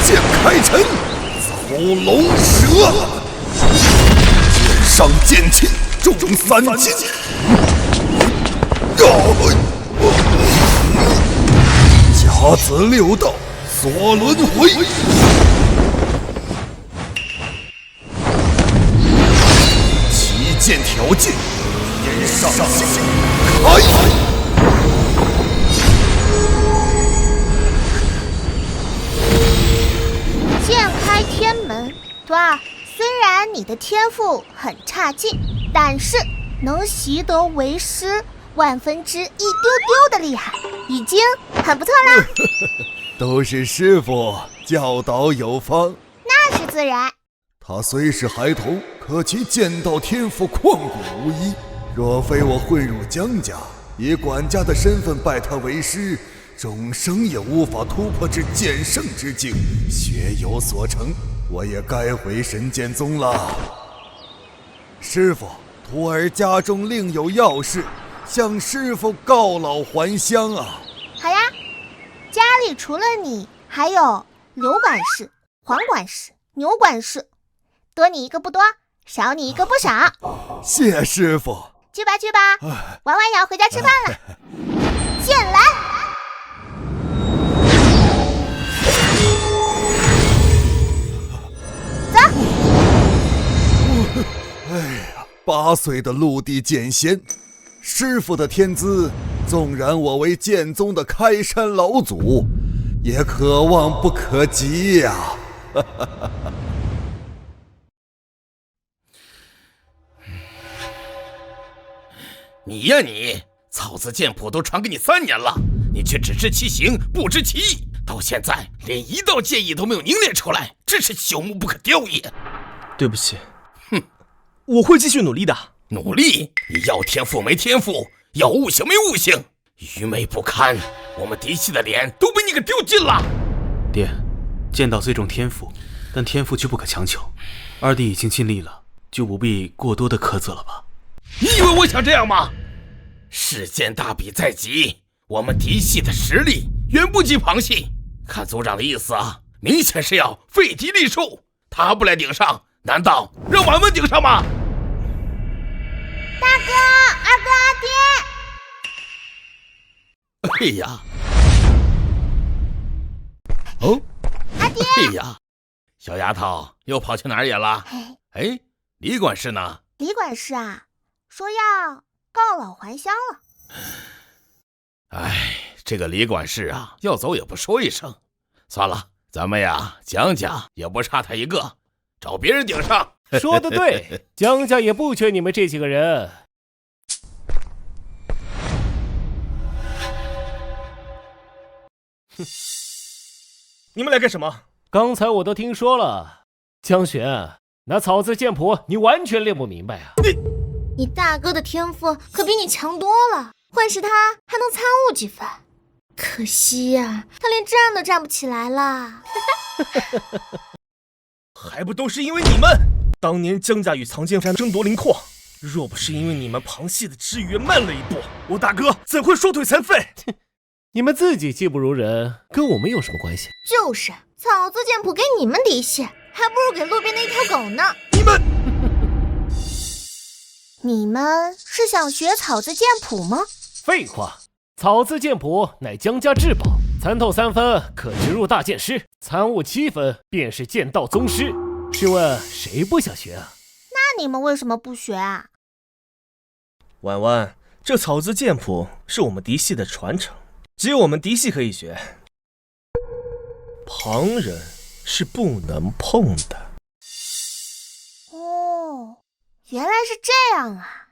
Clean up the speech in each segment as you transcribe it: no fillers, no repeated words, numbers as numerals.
剑开尘，走龙蛇，剑上剑气，重三斤。甲子六道，锁轮回。旗剑挑剑，天上星开。剑开天门，徒儿，虽然你的天赋很差劲，但是能习得为师1/10一丢丢的厉害，已经很不错啦。都是师傅教导有方，那是自然。他虽是孩童，可其剑道天赋旷古无一。若非我混入江家，以管家的身份拜他为师，终生也无法突破至剑圣之境，学有所成，我也该回神剑宗了。师傅，徒儿家中另有要事，向师傅告老还乡啊。好呀，家里除了你，还有刘管事、黄管事、牛管事，多你一个不多，少你一个不少。谢师傅。去吧去吧，玩完也要回家吃饭了。剑来！走。哎呀，8岁的陆地剑仙，师傅的天资，纵然我为剑宗的开山老祖，也可望不可及呀。你呀你，草字剑谱都传给你3年了，你却只知其形不知其意，到现在连一道剑意都没有凝练出来，真是朽木不可雕也。对不起，哼，我会继续努力的。努力？你要天赋没天赋，要悟性没悟性，愚昧不堪，我们嫡系的脸都被你给丢尽了。爹，剑道虽重天赋，但天赋却不可强求。二弟已经尽力了，就不必过多的苛责了吧。你以为我想这样吗？世间大比在即，我们嫡系的实力远不及旁系。看族长的意思啊，明显是要废嫡立庶。他不来顶上，难道让俺们顶上吗？大哥、二哥、哎呀，哦，阿爹，哎呀，小丫头又跑去哪儿野了？哎，李管事呢？李管事啊，说要告老还乡了。哎，这个李管事啊，要走也不说一声。算了，咱们呀，江家也不差他一个，找别人顶上。说得对，江家也不缺你们这几个人。哼，你们来干什么？刚才我都听说了，江玄，那草字剑谱你完全练不明白啊！你大哥的天赋可比你强多了，换是他还能参悟几分。可惜呀，他连站都站不起来了。还不都是因为你们！当年江家与藏剑山争夺灵矿，若不是因为你们旁系的支援慢了一步，我大哥怎会缩腿残废？你们自己技不如人，跟我们有什么关系？就是，草字剑谱给你们嫡系，还不如给路边的一条狗呢。你们是想学草字剑谱吗？废话，草字剑谱乃江家至宝，参透3分可直入大剑师，参悟7分便是剑道宗师。试问谁不想学啊？那你们为什么不学啊？婉婉，这草字剑谱是我们嫡系的传承，只有我们嫡系可以学，旁人是不能碰的。哦，原来是这样啊！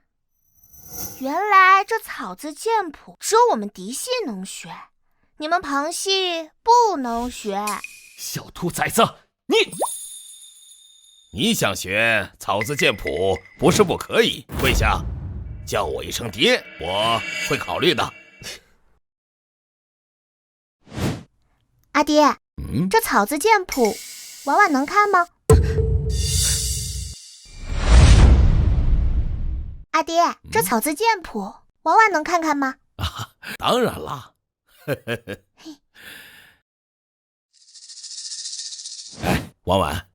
原来这草字剑谱只有我们嫡系能学，你们旁系不能学。小兔崽子，你想学草字剑谱不是不可以，跪下，叫我一声爹，我会考虑的。阿爹，这草字剑谱婉婉能看吗？阿爹，这草字剑谱婉婉能看看吗？当然啦。哎，婉婉，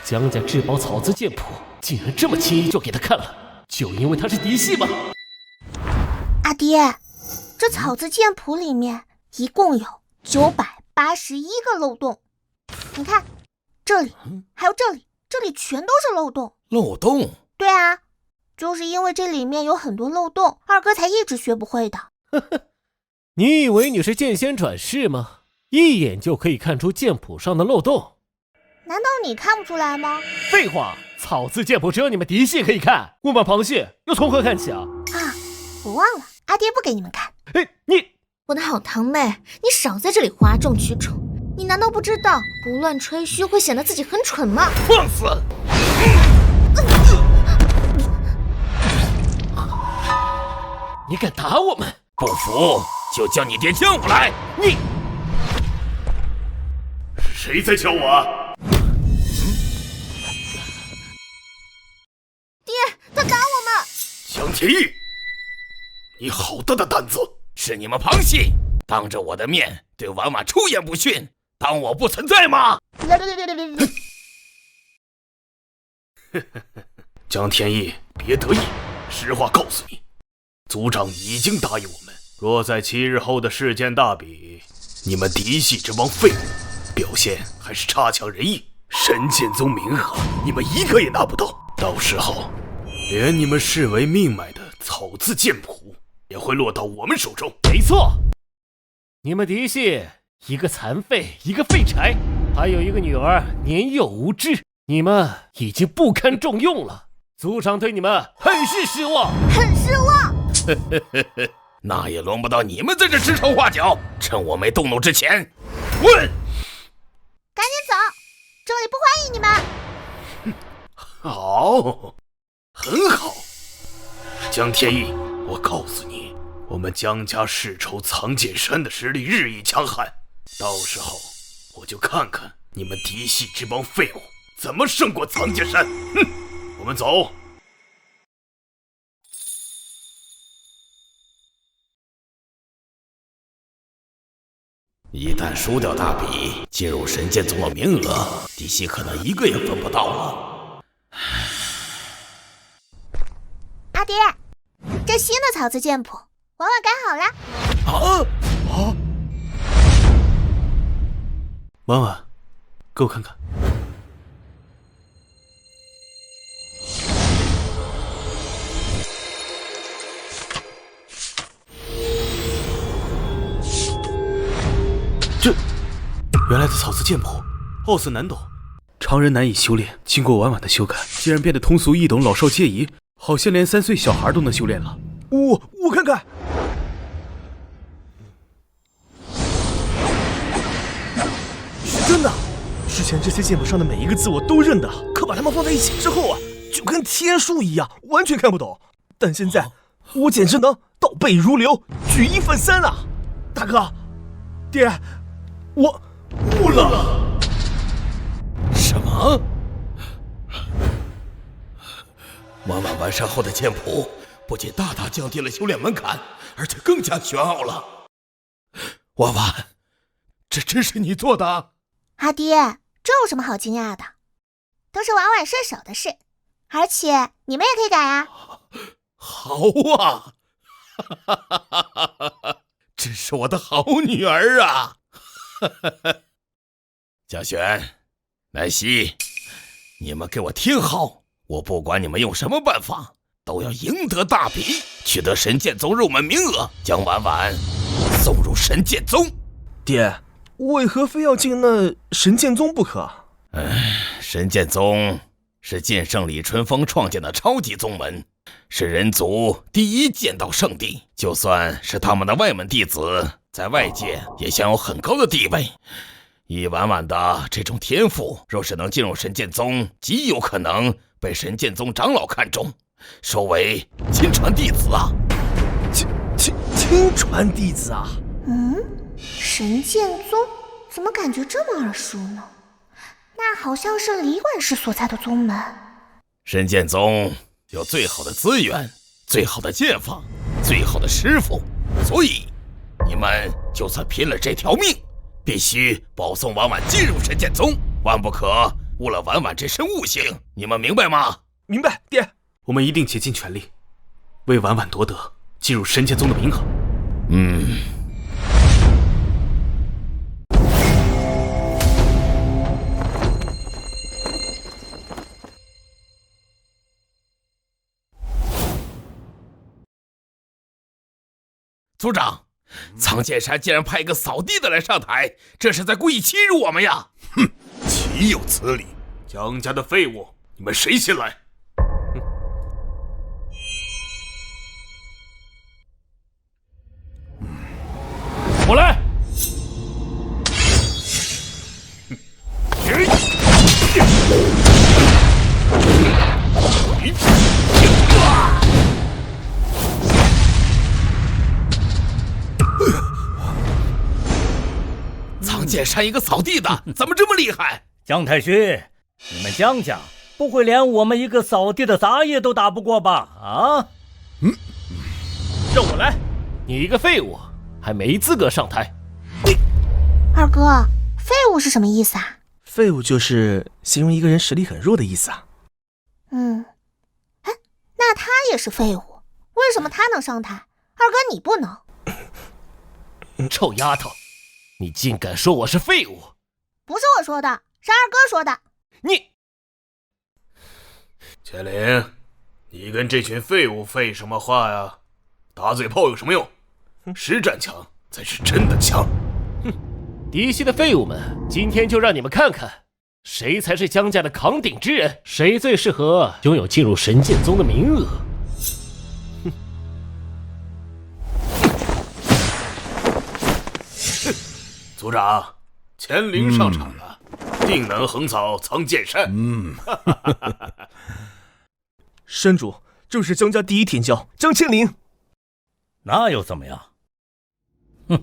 江家至宝草字剑谱竟然这么轻易就给他看了，就因为他是嫡系吗？阿爹，这草字剑谱里面一共有981个漏洞，你看，这里还有这里，这里全都是漏洞。漏洞？对啊，就是因为这里面有很多漏洞，二哥才一直学不会的。你以为你是剑仙转世吗？一眼就可以看出剑谱上的漏洞？难道你看不出来吗？废话，草字剑谱只有你们嫡系可以看，我们旁系又从何看起啊？啊，我忘了，阿爹不给你们看。哎，你我的好堂妹，你少在这里哗众取宠！你难道不知道不乱吹嘘会显得自己很蠢吗？放肆！你敢打我们？不服就叫你爹教我来！你谁在教我啊？爹，他打我们！江天玉，你好大的胆子！是你们旁系当着我的面对婉婉出言不逊，当我不存在吗？江天意，别得意，实话告诉你，族长已经答应我们，若在7日后的世剑大比，你们嫡系这帮废物表现还是差强人意，神剑宗名额你们一个也拿不到，到时候连你们视为命脉的草字剑谱也会落到我们手中。没错，你们嫡系一个残废，一个废柴，还有一个女儿年幼无知，你们已经不堪重用了。族长对你们很是失望，很失望。那也轮不到你们在这指手画脚，趁我没动怒之前，问！赶紧走，这里不欢迎你们。好，很好。江天意，我告诉你，我们江家世仇藏剑山的实力日益强悍，到时候我就看看你们嫡系这帮废物怎么胜过藏剑山。哼，我们走。一旦输掉大比，进入神剑宗的名额，嫡系可能一个也分不到了。阿爹，这新的草字剑谱，婉婉改好了。婉婉，给我看看。这原来的草字剑谱，奥色难懂，常人难以修炼。经过婉婉的修改，竟然变得通俗易懂，老少皆宜，好像连3岁小孩都能修炼了。我看看。是真的，之前这些剑谱上的每一个字我都认得，可把它们放在一起之后啊，就跟天书一样，完全看不懂。但现在我简直能倒背如流，举一反三啊！大哥，爹，我悟了。什么？婉婉完善后的剑谱，不仅大大降低了修炼门槛，而且更加玄奥了。婉婉，这真是你做的？阿爹，这有什么好惊讶的？都是婉婉顺手的事，而且你们也可以改啊。好啊，真是我的好女儿啊！嘉轩、南希，你们给我听好，我不管你们用什么办法，都要赢得大比，取得神剑宗入门名额，将婉婉送入神剑宗。爹，为何非要进那神剑宗不可？神剑宗是剑圣李春风创建的超级宗门，是人族第一剑道圣地，就算是他们的外门弟子，在外界也享有很高的地位。以婉婉的这种天赋，若是能进入神剑宗，极有可能被神剑宗长老看中，收为亲传弟子啊！亲传弟子啊？神剑宗怎么感觉这么耳熟呢？那好像是李管事所在的宗门。神剑宗有最好的资源、最好的剑法、最好的师傅，所以你们就算拼了这条命，必须保送婉婉进入神剑宗，万不可误了婉婉这身悟性。你们明白吗？明白，爹。我们一定竭尽全力，为婉婉夺得进入神剑宗的名额。族长，苍剑山竟然派一个扫地的来上台，这是在故意欺辱我们呀！哼，岂有此理！江家的废物，你们谁先来？我来。苍剑山一个扫地的，怎么这么厉害？姜太虚，你们姜家不会连我们一个扫地的杂役都打不过吧？啊？让我来，你一个废物，还没资格上台。二哥，废物是什么意思啊？废物就是形容一个人实力很弱的意思啊。哎，那他也是废物，为什么他能上台，二哥你不能？臭丫头，你竟敢说我是废物！不是我说的，是二哥说的。你，千灵，你跟这群废物废什么话呀？打嘴炮有什么用？实战强才是真的强。哼，嫡系的废物们，今天就让你们看看，谁才是姜家的扛鼎之人，谁最适合拥有进入神剑宗的名额。族长，千灵上场了，定能横扫苍剑山。山主，正是姜家第一天骄姜千灵。那又怎么样？哼！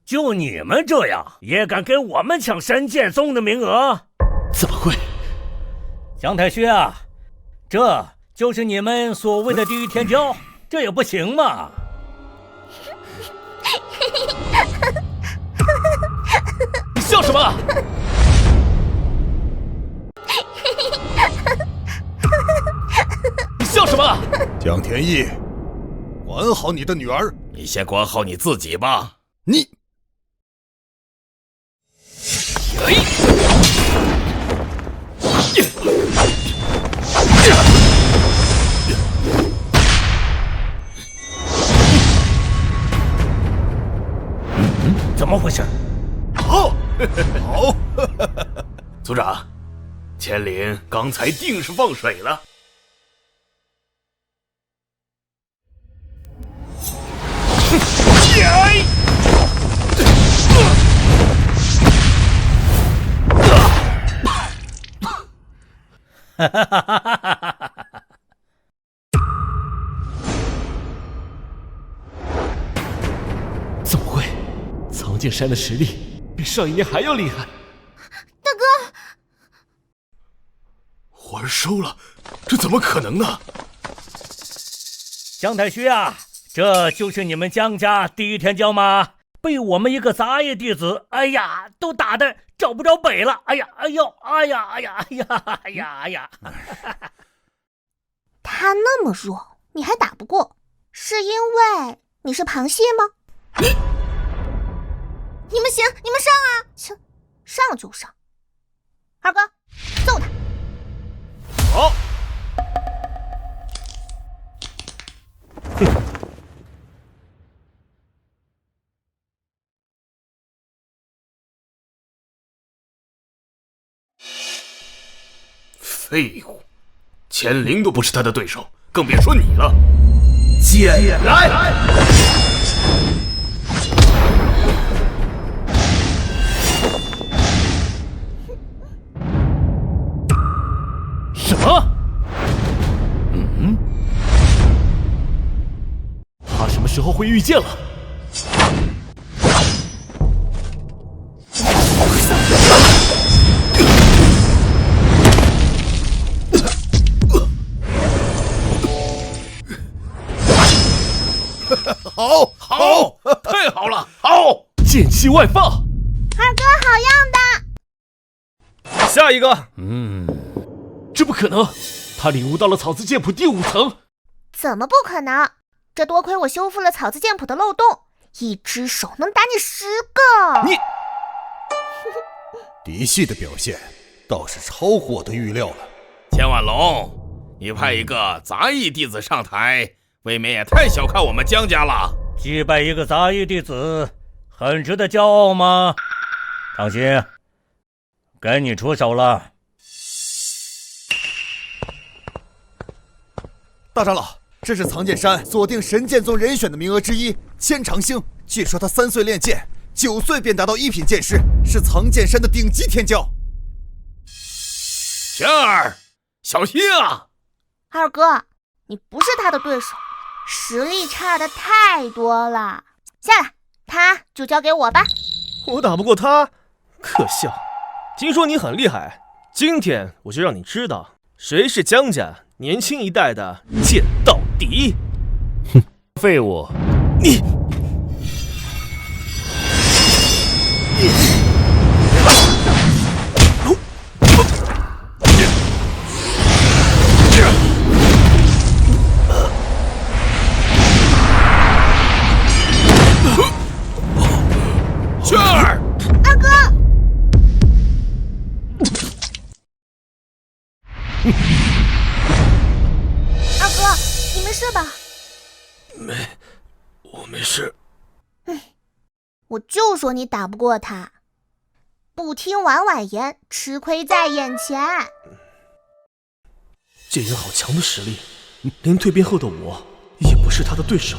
就你们这样，也敢跟我们抢神剑宗的名额？怎么会？姜太虚啊，这就是你们所谓的第一天骄，这也不行嘛！你笑什么？你笑什么？姜天翼，管好你的女儿。你先管好你自己吧。你，怎么回事？好，好，族长，千灵刚才定是放水了。怎么会？苍剑山的实力比上一年还要厉害。大哥，魂儿收了，这怎么可能呢？姜太虚啊，这就是你们姜家第一天骄吗？被我们一个杂役弟子，哎呀，都打得找不着北了！哎呀，哎呦，哎呀，哎呀，哎呀，哎呀，哎呀！他那么弱，你还打不过，是因为你是螃蟹吗？你们行，你们上啊！行，上就上。二哥，揍他！好。废物，千灵都不是他的对手，更别说你了。剑来！时候会遇见了。好，好，太好了，好！剑气外放，二哥好样的！下一个，这不可能！他领悟到了草字剑谱第5层。怎么不可能？这多亏我修复了草字剑谱的漏洞，一只手能打你10个。你嫡系的表现倒是超乎我的预料了。千万龙，你派一个杂役弟子上台，未免也太小看我们江家了。击败一个杂役弟子，很值得骄傲吗？唐鑫，该你出手了。大长老，这是藏剑山锁定神剑宗人选的名额之一，千长星。据说他3岁练剑，9岁便达到1品剑师，是藏剑山的顶级天骄。玄儿，小心啊！二哥，你不是他的对手，实力差的太多了。下来，他就交给我吧。我打不过他，可笑。听说你很厉害，今天我就让你知道谁是江家年轻一代的剑道第一。哼，废物！你轩儿，二哥，二哥，你没事吧？我没事。我就说你打不过他，不听婉婉言，吃亏在眼前。这人好强的实力，连蜕变后的我也不是他的对手。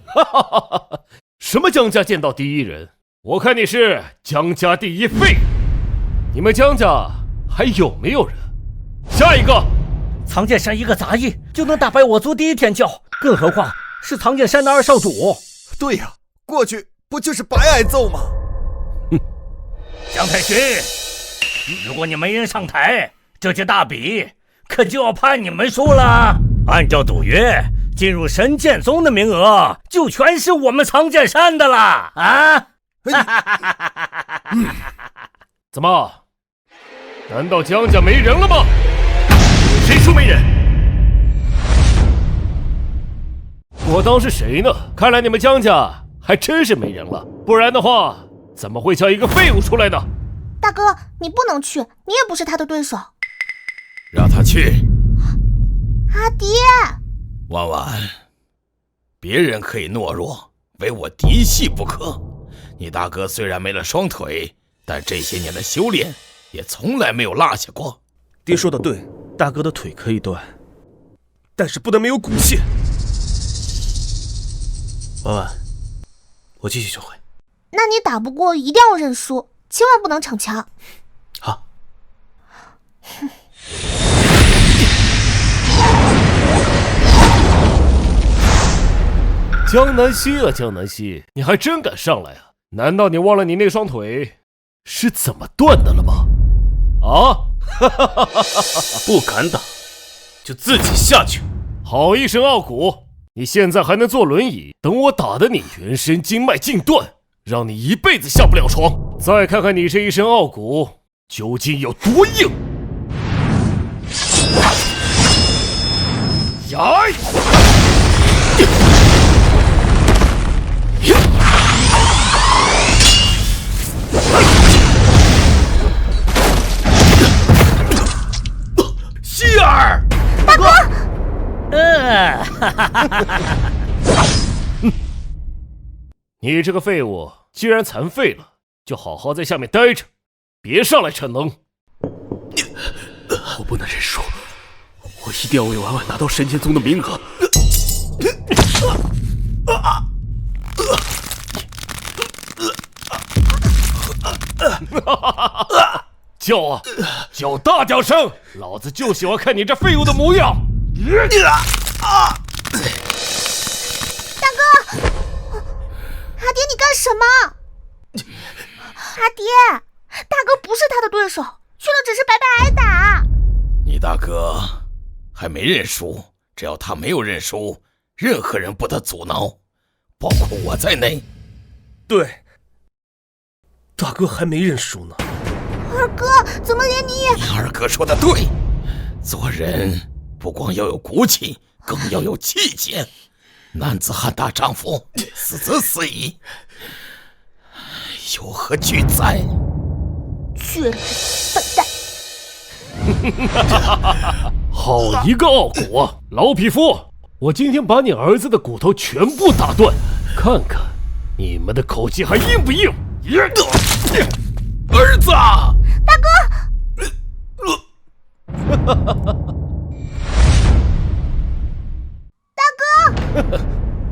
哈哈哈哈！什么江家剑道第一人？我看你是江家第一废。你们江家还有没有人？下一个！藏剑山一个杂役就能打败我族第一天骄，更何况是藏剑山的2少主。对呀，过去不就是白挨揍吗？江太勋，如果你没人上台，这届大比可就要判你们输了。按照赌约，进入神剑宗的名额就全是我们藏剑山的了啊！怎么？难道江家没人了吗？谁说没人？我当是谁呢？看来你们江家还真是没人了，不然的话怎么会叫一个废物出来呢？大哥，你不能去，你也不是他的对手。让他去。阿爹，婉婉，别人可以懦弱，唯我嫡系不可。你大哥虽然没了双腿，但这些年的修炼也从来没有落下过。爹说的对，大哥的腿可以断，但是不能没有骨气。婉婉，我继续就会。那你打不过一定要认输，千万不能逞强。好。江南溪啊，江南溪，你还真敢上来啊！难道你忘了你那双腿是怎么断的了吗？啊！不敢打，就自己下去。好一身傲骨！你现在还能坐轮椅，等我打得你全身经脉尽断，让你一辈子下不了床。再看看你这一身傲骨究竟有多硬！呀！希儿，大哥，你这个废物，既然残废了，就好好在下面待着，别上来逞能。我不能认输，我一定要为婉婉拿到神剑宗的名额。叫啊，叫大点声！老子就喜欢看你这废物的模样。大哥，么？阿爹，大哥不是他的对手，去了只是白白挨打。你大哥还没认输，只要他没有认输，任何人不得阻挠，包括我在内。对，大哥还没认输呢。二哥，怎么连你也……你二哥说的对，做人不光要有骨气，更要有气节。男子汉大丈夫，死则死矣，有何惧哉？缺人笨蛋！好一个傲骨！老匹夫，我今天把你儿子的骨头全部打断，看看你们的口气还硬不硬？儿子，大哥！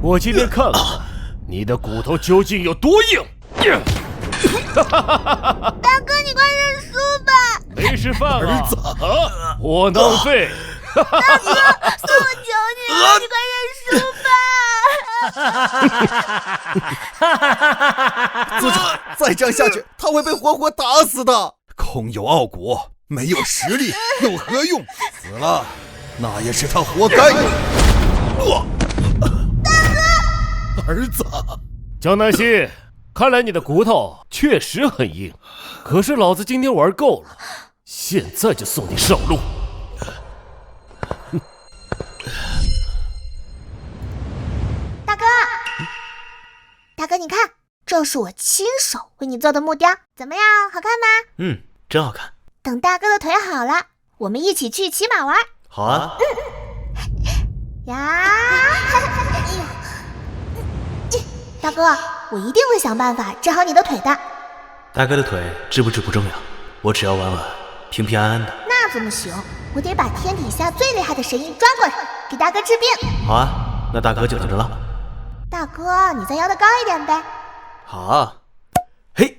我今天看看你的骨头究竟有多硬！大哥，你快认输吧！没吃饭啊？儿子啊，窝囊废！大哥，我求你了，你快认输吧！组长，再这样下去，他会被活活打死的。空有傲骨，没有实力，有何用？死了，那也是他活该。儿子，江南希，看来你的骨头确实很硬，可是老子今天玩够了，现在就送你上路。大哥，大哥，你看，这是我亲手为你做的木雕，怎么样？好看吗？真好看。等大哥的腿好了，我们一起去骑马玩。好啊。呀！大哥，我一定会想办法治好你的腿的。大哥的腿治不治不重要，我只要稳稳、平平安安的。那怎么行？我得把天底下最厉害的神医抓过来，给大哥治病。好啊，那大哥就等着了。大哥，你再摇得高一点呗。好啊。嘿，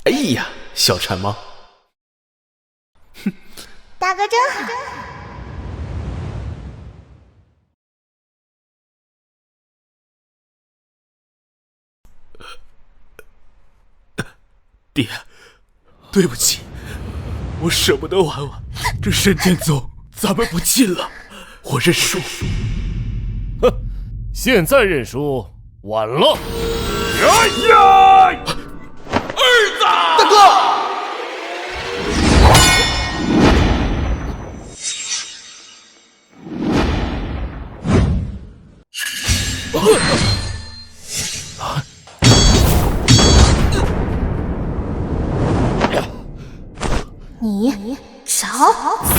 哎呀，小馋猫。大哥真好。爹，对不起，我舍不得玩玩，这神剑宗咱们不进了，我认输。哼，现在认输晚了。儿子，大哥！你找死！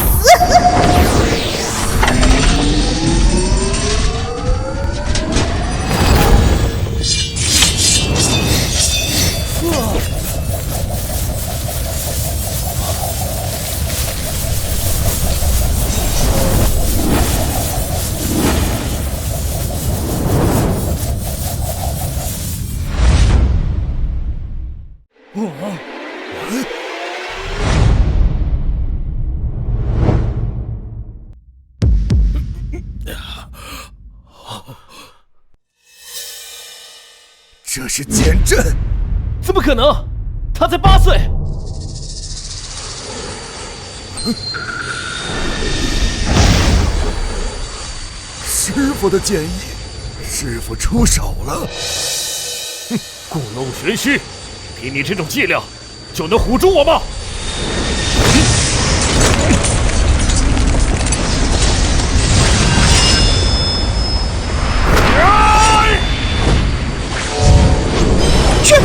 这是剑阵！怎么可能？他才8岁！师傅的剑意，师傅出手了！哼，故弄玄虚，凭你这种伎俩，就能唬住我吗？去！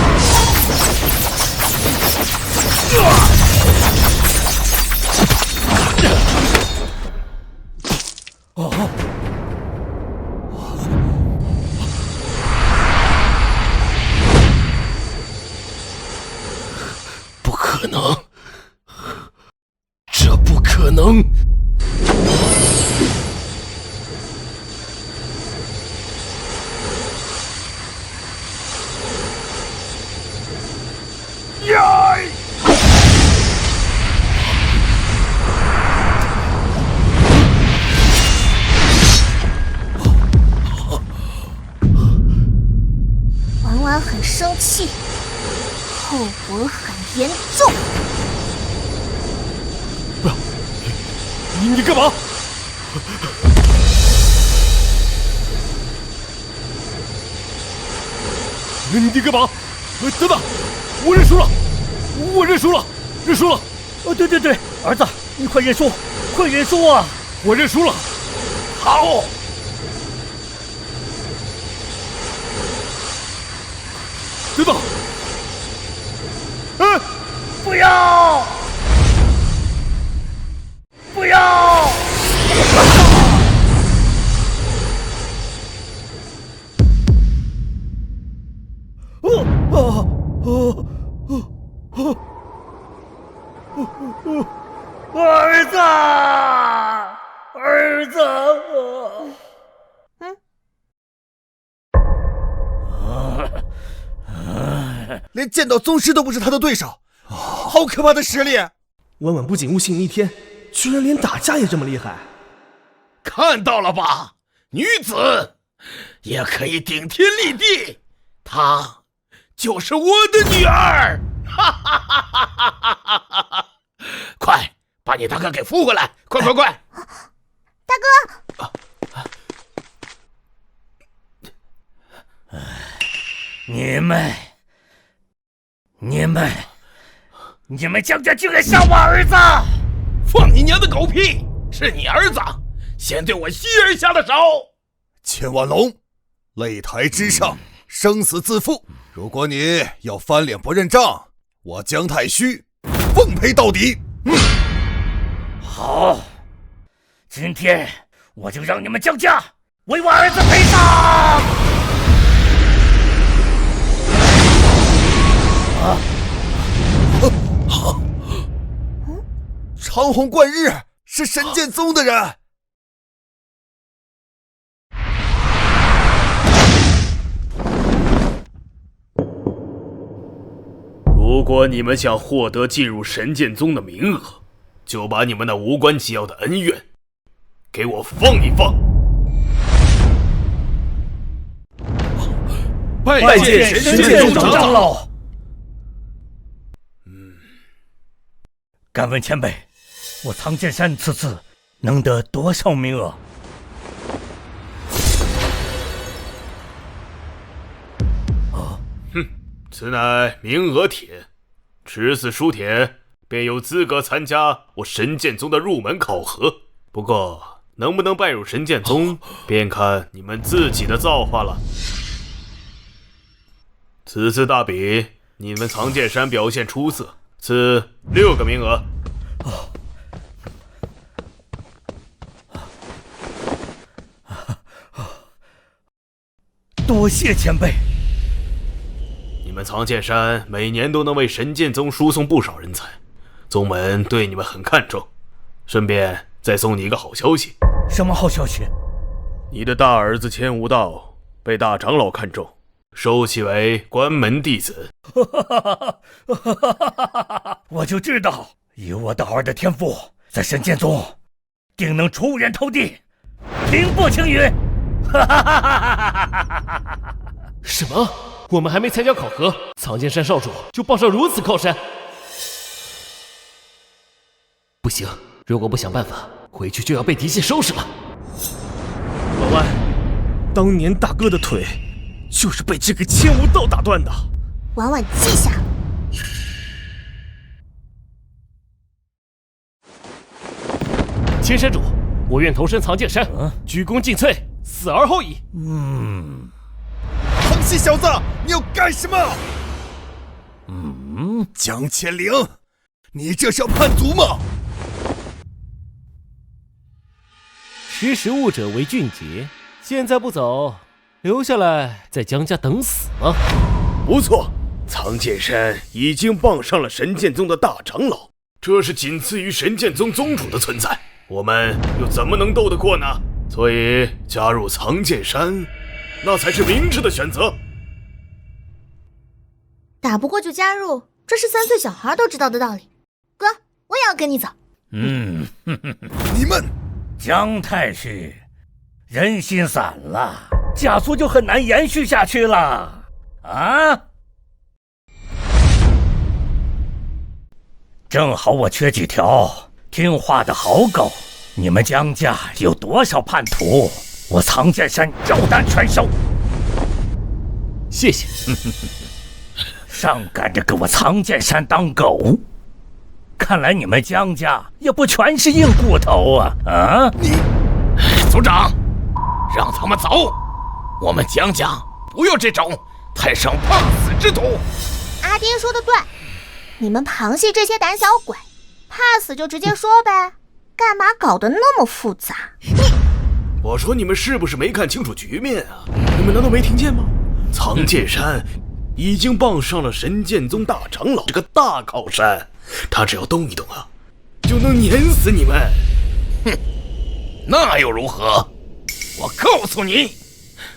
不可能，这不可能！官很生气，后果很严重。不要！你干嘛？你干嘛？等等！我认输了！我认输了！认输了！对，儿子，你快认输！快认输啊！我认输了！好！等等！不要！不要！儿子，儿子！连剑道宗师都不是他的对手，好可怕的实力！婉婉不仅悟性逆天，居然连打架也这么厉害。看到了吧，女子也可以顶天立地，她就是我的女儿！哈哈哈哈哈哈！快把你大哥给扶回来！快！大哥，你们江家竟然杀我儿子！放你娘的狗屁！是你儿子先对我妻儿下的手。千万龙，擂台之上，生死自负。如果你要翻脸不认账，我姜太虚奉陪到底。好，今天我就让你们姜家为我儿子赔偿！长虹贯日是神剑宗的人。如果你们想获得进入神剑宗的名额，就把你们那无关紧要的恩怨给我放一放。拜见神剑宗长老。敢问前辈，我苍剑山此次能得多少名额？此乃名额帖，持此书帖便有资格参加我神剑宗的入门考核。不过能不能拜入神剑宗，便看你们自己的造化了。此次大比，你们苍剑山表现出色，赐6个名额。多谢前辈。你们苍剑山每年都能为神剑宗输送不少人才，宗门对你们很看重。顺便再送你一个好消息。什么好消息？你的大儿子千无道被大长老看中，收其为关门弟子。我就知道，以我大儿的天赋，在神剑宗定能出人头地，平步青云。什么？我们还没参加考核，苍剑山少主就报上如此靠山？不行，如果不想办法，回去就要被嫡系收拾了。老万，当年大哥的腿就是被这个千无道打断的。婉婉记下。千山主，我愿投身苍剑山，鞠躬尽瘁，死而后已。康熙小子，你要干什么？江千灵，你这是要叛族吗？识时务者为俊杰，现在不走，留下来在江家等死吗？不错，苍剑山已经傍上了神剑宗的大长老，这是仅次于神剑宗宗主的存在，我们又怎么能斗得过呢？所以加入苍剑山，那才是明智的选择。打不过就加入，这是3岁小孩都知道的道理。哥，我也要跟你走。你们姜太师人心散了，家族就很难延续下去了。啊？正好我缺几条听话的好狗。你们江家有多少叛徒，我藏剑山照单全收。谢谢。上赶着给我藏剑山当狗，看来你们江家也不全是硬骨头啊！啊！族长，让他们走，我们江家不要这种太上怕死之徒。阿爹说的对，你们螃蟹这些胆小鬼，怕死就直接说呗，干嘛搞得那么复杂？我说你们是不是没看清楚局面啊？你们难道没听见吗？藏剑山已经傍上了神剑宗大长老这个大靠山，他只要动一动啊，就能碾死你们。哼，那又如何？我告诉你，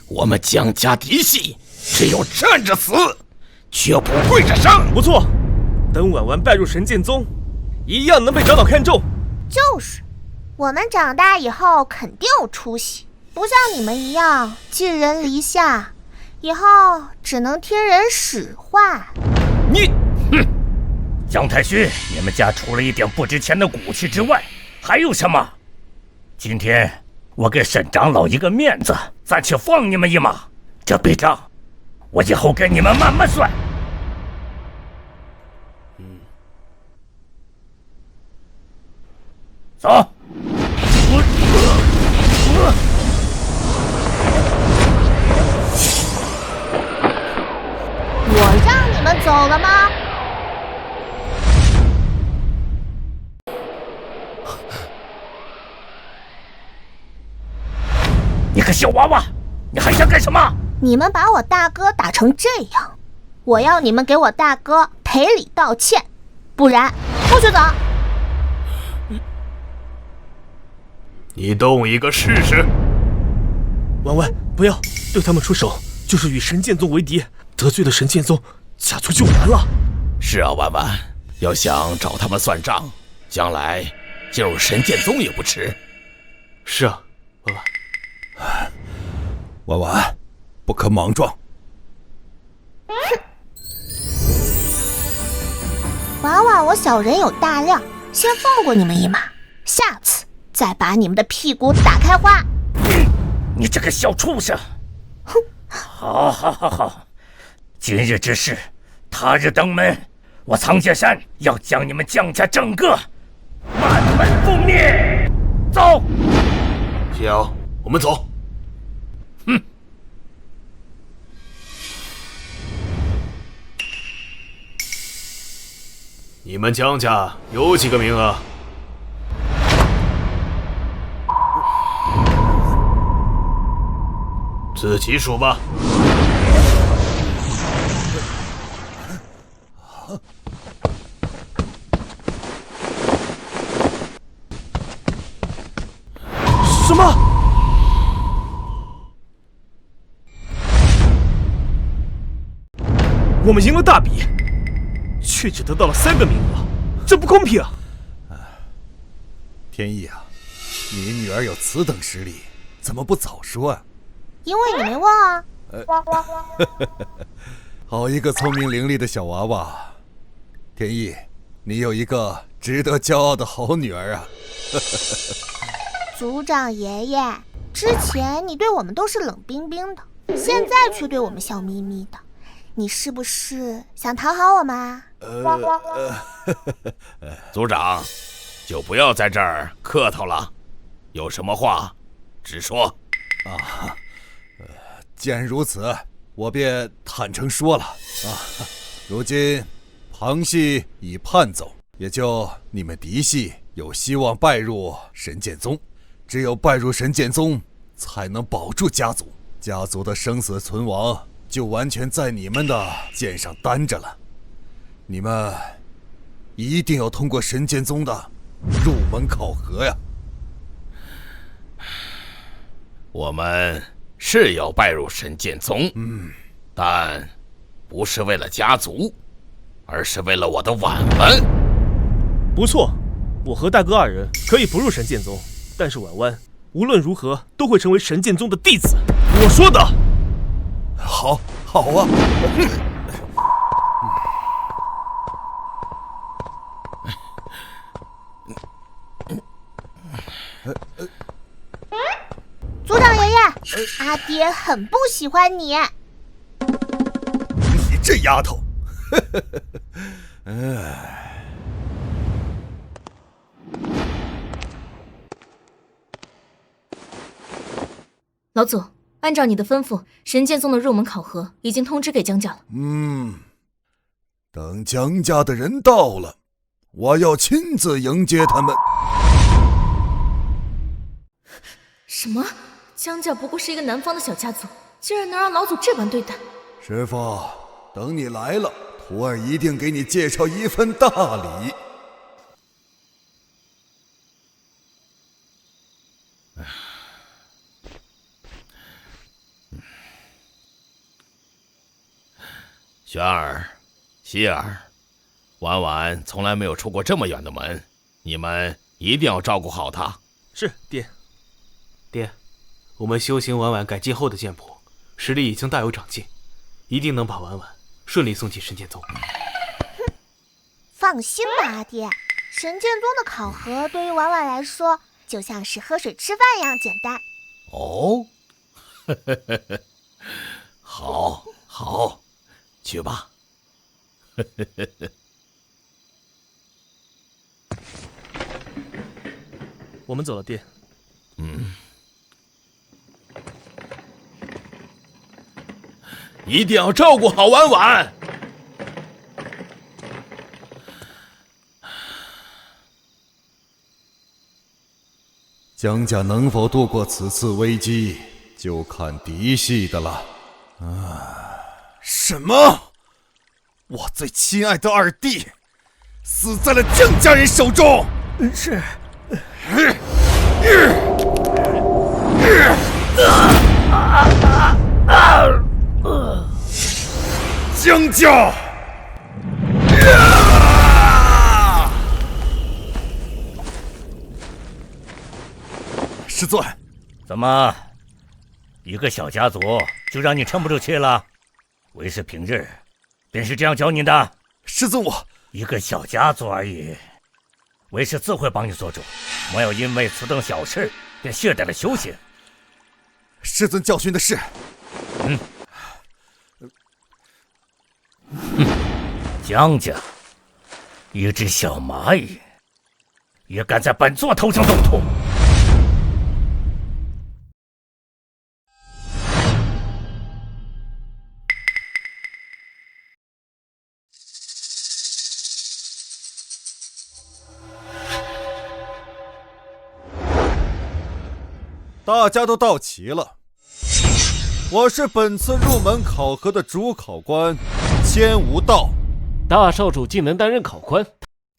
我们江家嫡系只有站着死，绝不跪着上。不错，等婉婉拜入神剑宗，一样能被长老看中。就是，我们长大以后肯定有出息，不像你们一样寄人篱下，以后只能听人使唤。你，哼！姜太虚，你们家除了一点不值钱的骨气之外，还有什么？今天我给沈长老一个面子，暂且放你们一马。这笔账，我以后跟你们慢慢算。走。我让你们走了吗？你个小娃娃，你还想干什么？你们把我大哥打成这样，我要你们给我大哥赔礼道歉，不然出去走。你动一个试试。婉婉，不要对他们出手，就是与神剑宗为敌，得罪了神剑宗，家族就完了。是啊，婉婉，要想找他们算账，将来进入神剑宗也不迟。是啊，婉婉。婉婉，不可莽撞。婉婉，我小人有大量，先放过你们一马，下次再把你们的屁股打开花。你这个小畜生！哼！好，好，好，好！今日之事，他日登门，我藏剑山要将你们江家整个满门覆灭！走！小，我们走。哼！你们江家有几个名额？自己数吧。什么？我们赢了大比，却只得到了3个名额，这不公平啊！天意啊，你女儿有此等实力，怎么不早说啊？因为你没问啊。好一个聪明伶俐的小娃娃，天意，你有一个值得骄傲的好女儿啊！族长爷爷，之前你对我们都是冷冰冰的，现在却对我们笑眯眯的，你是不是想讨好我们啊？族长，就不要在这儿客套了，有什么话直说。啊，既然如此，我便坦诚说了啊。如今旁系已叛走，也就你们嫡系有希望拜入神剑宗。只有拜入神剑宗，才能保住家族，家族的生死存亡就完全在你们的肩上担着了。你们一定要通过神剑宗的入门考核呀！我们是要拜入神剑宗，但不是为了家族，而是为了我的婉婉。不错，我和大哥2人可以不入神剑宗，但是婉婉无论如何都会成为神剑宗的弟子。我说的。好，好啊。族长爷爷，阿爹很不喜欢你。你这丫头，老祖，按照你的吩咐，神剑宗的入门考核已经通知给江家了。等江家的人到了，我要亲自迎接他们。什么？江家不过是一个南方的小家族，竟然能让老祖这般对待？师傅，等你来了，徒儿一定给你介绍一份大礼。玄儿、希儿，婉婉从来没有出过这么远的门，你们一定要照顾好她。是，爹。爹，我们修行婉婉改进后的剑谱，实力已经大有长进，一定能把婉婉顺利送进神剑宗。放心吧，阿爹，神剑宗的考核对于婉婉来说，就像是喝水吃饭一样简单。哦，好，好，去吧。我们走了，爹。一定要照顾好婉婉。江家能否度过此次危机，就看嫡系的了。什么？我最亲爱的二弟死在了江家人手中。是。江家！师尊，怎么，一个小家族就让你撑不住气了？为师平日便是这样教你的。师尊，我一个小家族而已，为师自会帮你做主，莫要因为此等小事便懈怠了修行。师尊教训的是。江家一只小蚂蚁也敢在本座头上动土。大家都到齐了，我是本次入门考核的主考官千无道。大少主竟能担任考官，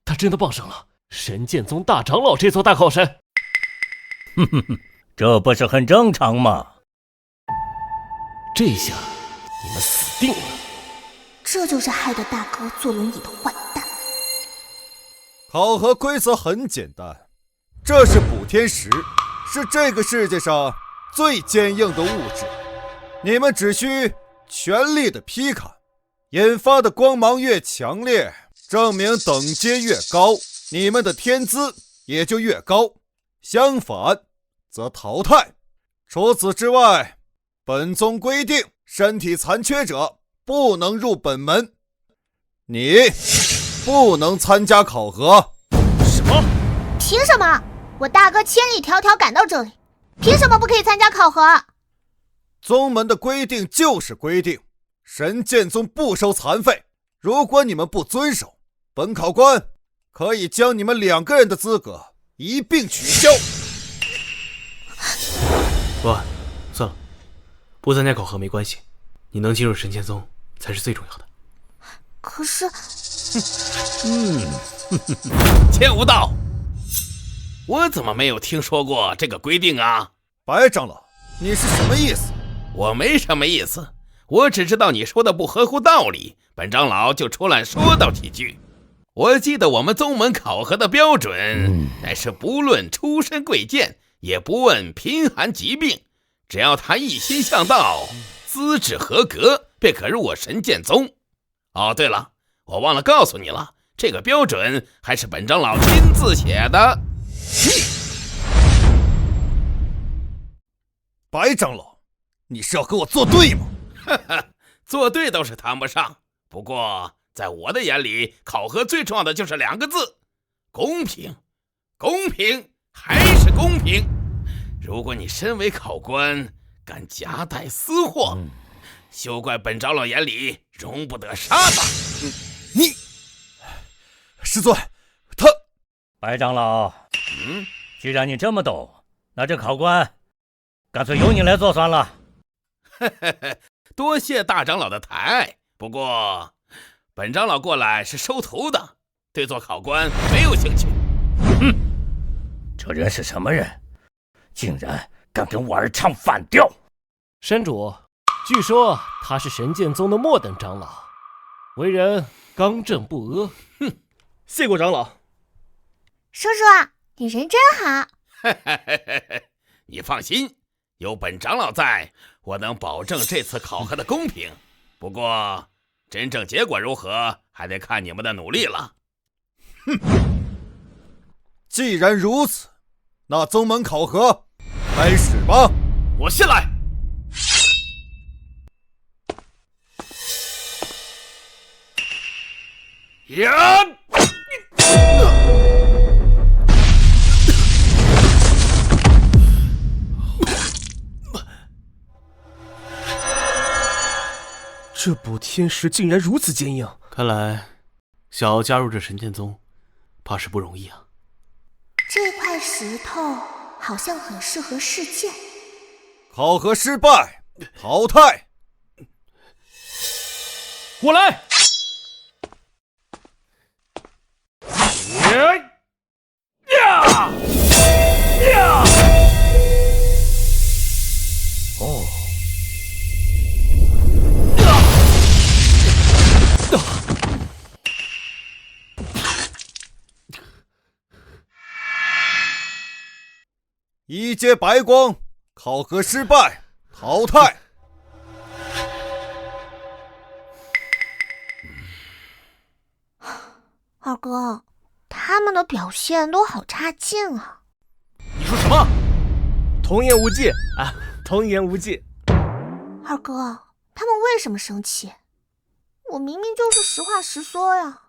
他真的傍上了神剑宗大长老这座大靠山。这不是很正常吗？这下你们死定了！这就是害得大哥坐轮椅的坏蛋。考核规则很简单，这是补天石，是这个世界上最坚硬的物质，你们只需全力的劈砍，引发的光芒越强烈，证明等阶越高，你们的天资也就越高，相反则淘汰。除此之外，本宗规定身体残缺者不能入本门，你不能参加考核。什么？凭什么？我大哥千里迢迢赶到这里，凭什么不可以参加考核？宗门的规定就是规定，神剑宗不收残废，如果你们不遵守，本考官可以将你们2个人的资格一并取消。不，算了，不参加考核没关系，你能进入神剑宗才是最重要的。可是，千无道，我怎么没有听说过这个规定啊？白长老，你是什么意思？我没什么意思，我只知道你说的不合乎道理，本长老就出来说道几句。我记得我们宗门考核的标准，乃是不论出身贵贱，也不问贫寒疾病，只要他一心向道，资质合格，便可入我神剑宗。哦，对了，我忘了告诉你了，这个标准还是本长老亲自写的。白长老，你是要和我作对吗？哈哈，作对倒是谈不上，不过在我的眼里，考核最重要的就是2个字：公平。公平还是公平。如果你身为考官敢夹带私货，休怪本长老眼里容不得沙子。你，师尊，他……白长老，既然你这么懂，那这考官干脆由你来做算了。多谢大长老的抬爱，不过本长老过来是收徒的，对做考官没有兴趣。哼，这人是什么人？竟然敢跟我儿唱反调！山主，据说他是神剑宗的末等长老，为人刚正不阿。哼，谢过长老。叔叔，你人真好。你放心，有本长老在，我能保证这次考核的公平。不过，真正结果如何，还得看你们的努力了。哼，既然如此，那宗门考核开始吧。我先来。呀！这补天石竟然如此坚硬，看来想要加入这神剑宗，怕是不容易啊。这块石头好像很适合试剑。考核失败，淘汰。我来。哦。一阶白光，考核失败，淘汰。二哥，他们的表现都好差劲啊！你说什么？童言无忌啊，童言无忌。二哥，他们为什么生气？我明明就是实话实说呀。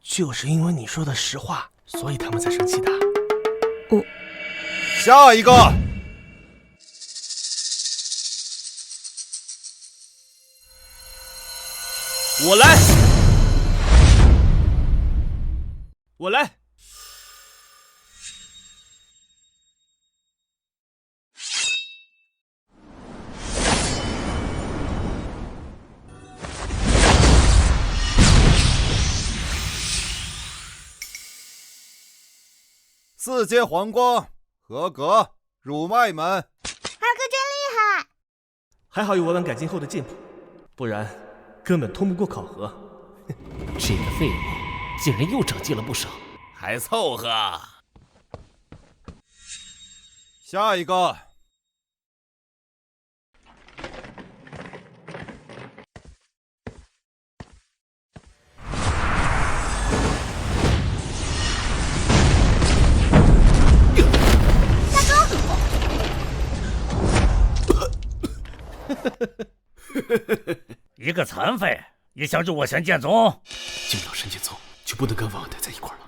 就是因为你说的实话，所以他们才生气的。下一个。我来。我来。4阶黄光，合格，入脉门。二哥真厉害！还好有我们改进后的进步，不然根本通不过考核。这个废物竟然又长进了不少，还凑合。下一个。一个残废也想入我神剑宗？进不了神剑宗，就不能跟王安待在一块儿了。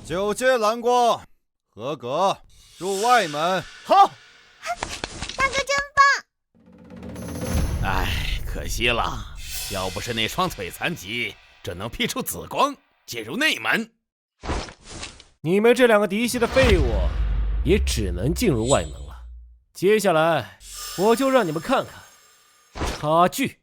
9阶蓝光，合格，入外门。好，大哥真棒！哎，可惜了，要不是那双腿残疾，这能辟出紫光进入内门。你们这2个嫡系的废物，也只能进入外门了。接下来，我就让你们看看差距。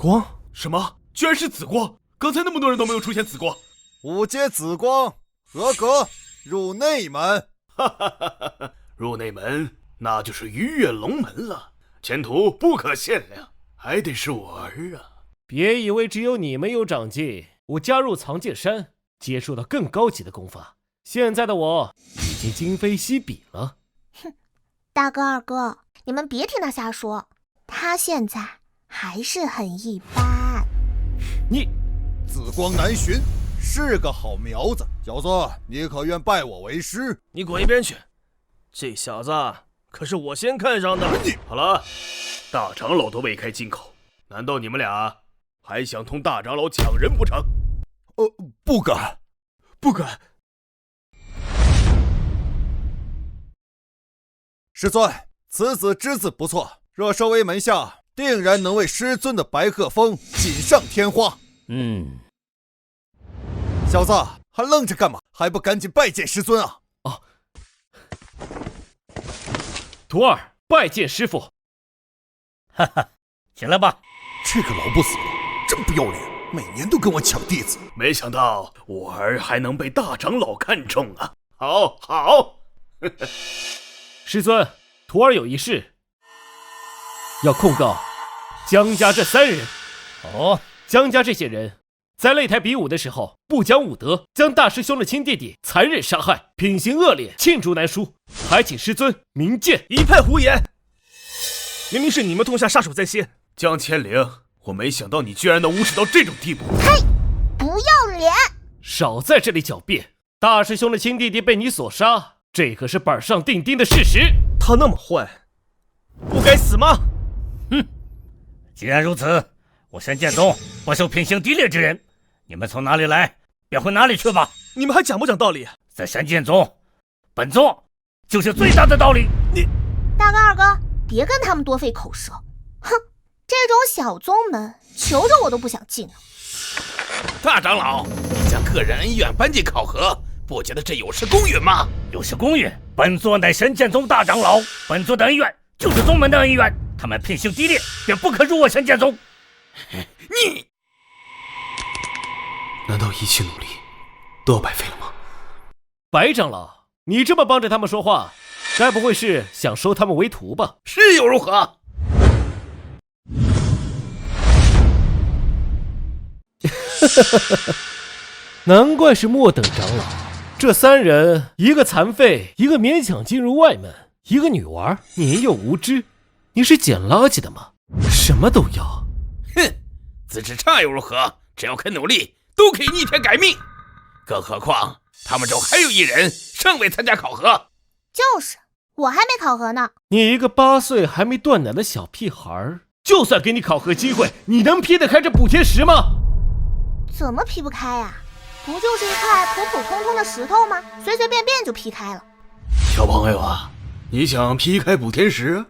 光？什么？居然是紫光！刚才那么多人都没有出现紫光。五阶紫光，合格，入内门。哈哈哈哈！入内门，那就是鱼跃龙门了，前途不可限量。还得是我儿啊！别以为只有你们有长进，我加入藏剑山，接触到更高级的功法。现在的我已经今非昔比了。哼，大哥二哥，你们别听他瞎说，他现在还是很一般。你，紫光难寻，是个好苗子。小子，你可愿拜我为师？你滚一边去！这小子可是我先看上的。好了，大长老都未开金口，难道你们俩还想同大长老抢人不成？不敢，不敢。师尊，此子之子不错，若收为门下，定然能为师尊的白鹤峰锦上添花。小子，还愣着干嘛？还不赶紧拜见师尊啊！徒儿拜见师傅。哈哈，起来吧。这个老不死的，真不要脸，每年都跟我抢弟子。没想到我儿还能被大长老看中啊！好，好。师尊，徒儿有一事要控告江家这3人。江家这些人在擂台比武的时候不讲武德，将大师兄的亲弟弟残忍杀害，品行恶劣，罄竹难书，还请师尊明鉴。一派胡言！明明是你们痛下杀手在先。江千灵，我没想到你居然能无耻到这种地步。呸！不要脸！少在这里狡辩！大师兄的亲弟弟被你所杀，这可是板上钉钉的事实。他那么坏，不该死吗？既然如此，我神剑宗不收品行低劣之人。你们从哪里来，便回哪里去吧。你们还讲不讲道理？在神剑宗，本宗就是最大的道理。你，大哥二哥，别跟他们多费口舌。哼，这种小宗门，求着我都不想进了。大长老，你将个人恩怨搬进考核，不觉得这有失公允吗？有失公允？本座乃神剑宗大长老，本座的恩怨就是宗门的恩怨。他们品行低劣，便不可入我神剑宗。你难道一切努力都要白费了吗？白长老，你这么帮着他们说话，该不会是想收他们为徒吧？是又如何？难怪是末等长老。这3人，一个残废，一个勉强进入外门，一个女娃，年幼无知。你是捡垃圾的吗？什么都要。哼，资质差又如何？只要肯努力，都可以逆天改命。更何况他们中还有1人尚未参加考核。就是，我还没考核呢。你一个8岁还没断奶的小屁孩，就算给你考核机会，你能劈得开这补天石吗？怎么劈不开呀？不就是一块普普通通的石头吗？随随便便就劈开了。小朋友啊，你想劈开补天石？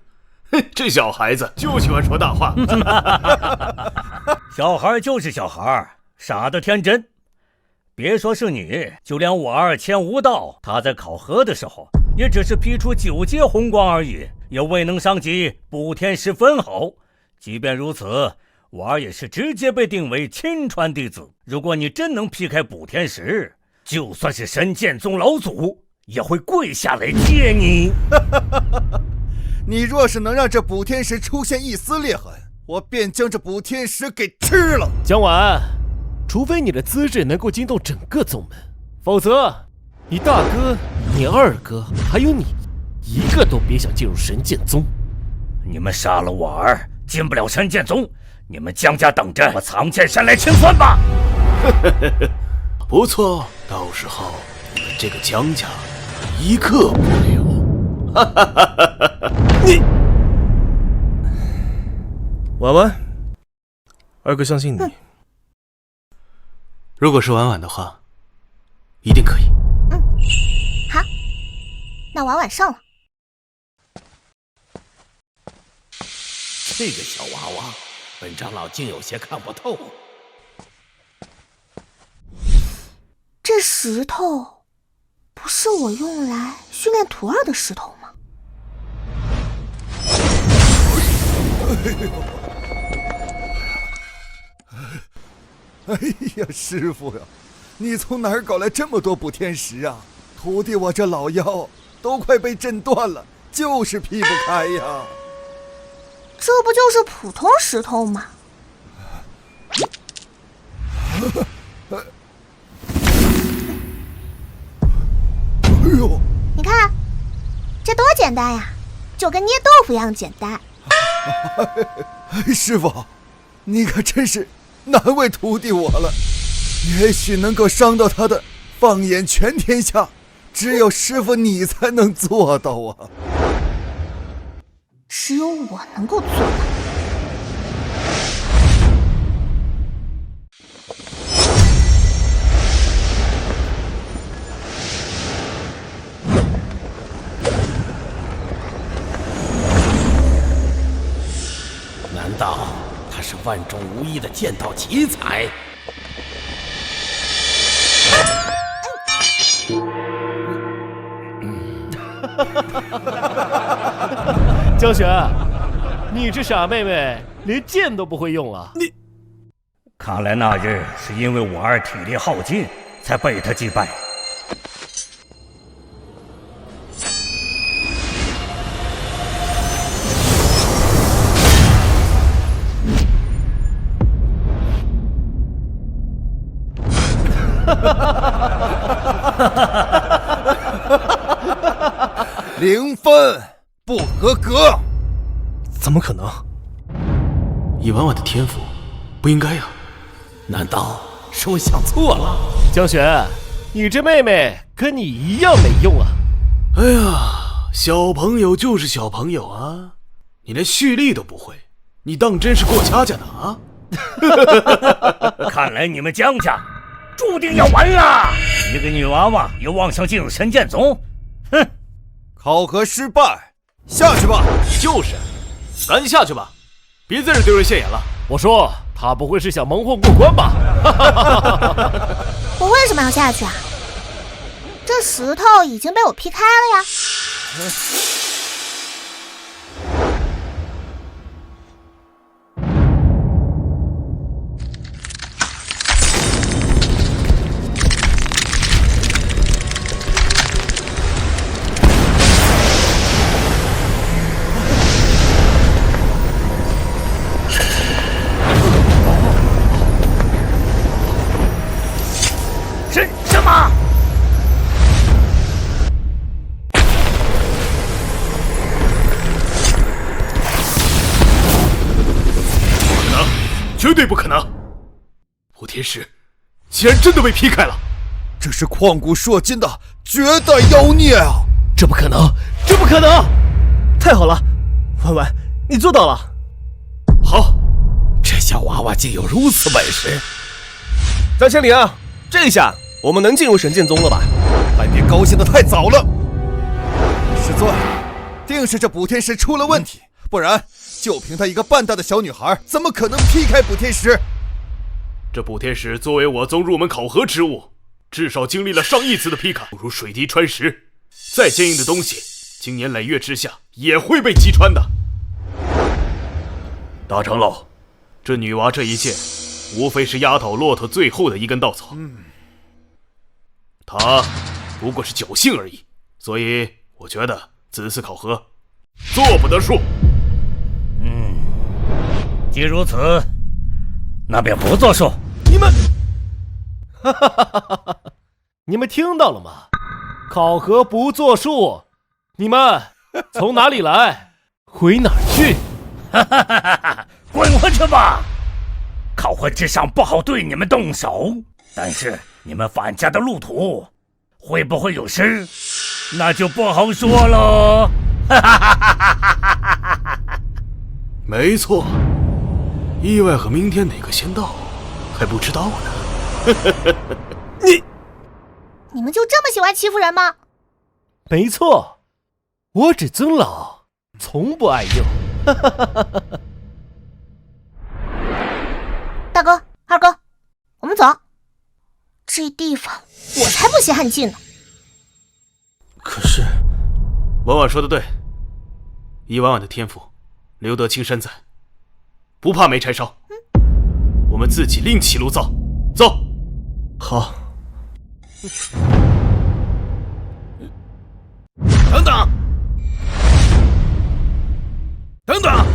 哼，这小孩子就喜欢说大话。小孩就是小孩，傻得天真。别说是你，就连我儿钱无道，他在考核的时候，也只是劈出9阶红光而已，也未能伤及补天石分毫。即便如此，我儿也是直接被定为亲传弟子。如果你真能劈开补天石，就算是神剑宗老祖，也会跪下来接你。你若是能让这补天石出现一丝裂痕，我便将这补天石给吃了。江晚，除非你的资质能够惊动整个宗门，否则你大哥、你二哥还有你，一个都别想进入神剑宗。你们杀了我儿，进不了神剑宗，你们江家等着我藏剑山来清算吧。不错，到时候你们这个江家一个不留。你，婉婉，二哥相信你。如果是婉婉的话，一定可以。好，那婉婉上了。这个小娃娃，本长老竟有些看不透。这石头，不是我用来训练徒儿的石头吗？哎呀，师傅呀，你从哪儿搞来这么多补天石啊？徒弟我这老腰都快被震断了，就是劈不开呀。这不就是普通石头吗？哎呦，你看，这多简单呀，就跟捏豆腐一样简单。师傅，你可真是难为徒弟我了。也许能够伤到他的，放眼全天下，只有师傅你才能做到啊。只有我能够做到。难道他是万中无一的剑道奇才？江雪，你这傻妹妹连剑都不会用啊！看来那日是因为我儿体力耗尽，才被他击败。0分，不合格。怎么可能？1万万的天赋，不应该呀。难道是我想错了？江雪，你这妹妹跟你一样没用啊！哎呀，小朋友就是小朋友啊，你连蓄力都不会，你当真是过家家的啊？看来你们江家注定要完了！一个女娃娃有妄想进入神剑宗，哼！考核失败，下去吧。就是，赶紧下去吧，别在这丢人现眼了。我说他不会是想蒙混过关吧？我为什么要下去啊？这石头已经被我劈开了呀。什么？不可能，绝对不可能！补天石竟然真的被劈开了，这是旷古烁今的绝代妖孽啊！这不可能，这不可能！太好了，婉婉，你做到了。好，这小娃娃竟有如此本事。张千里啊，这下我们能进入神剑宗了吧？还别高兴得太早了。师尊，定是这补天石出了问题，不然就凭她一个半大的小女孩，怎么可能劈开补天石？这补天石作为我宗入门考核之物，至少经历了上亿次的劈砍，如水滴穿石，再坚硬的东西，经年累月之下也会被击穿的。大长老，这女娃这一剑，无非是压倒骆驼最后的一根稻草。她不过是侥幸而已，所以我觉得此次考核做不得数。既如此，那便不作数。你们，你们听到了吗？考核不作数，你们从哪里来，回哪儿去？滚回去吧！考核之上不好对你们动手，但是你们返家的路途会不会有事，那就不好说喽。没错，意外和明天哪个先到还不知道呢。你们就这么喜欢欺负人吗？没错，我只尊老，从不爱幼。大哥、二哥，我们走。这地方我才不稀罕进呢。可是，婉婉说的对，以婉婉的天赋，留得青山在，不怕没柴烧。我们自己另起炉灶。走。好。等等，等等。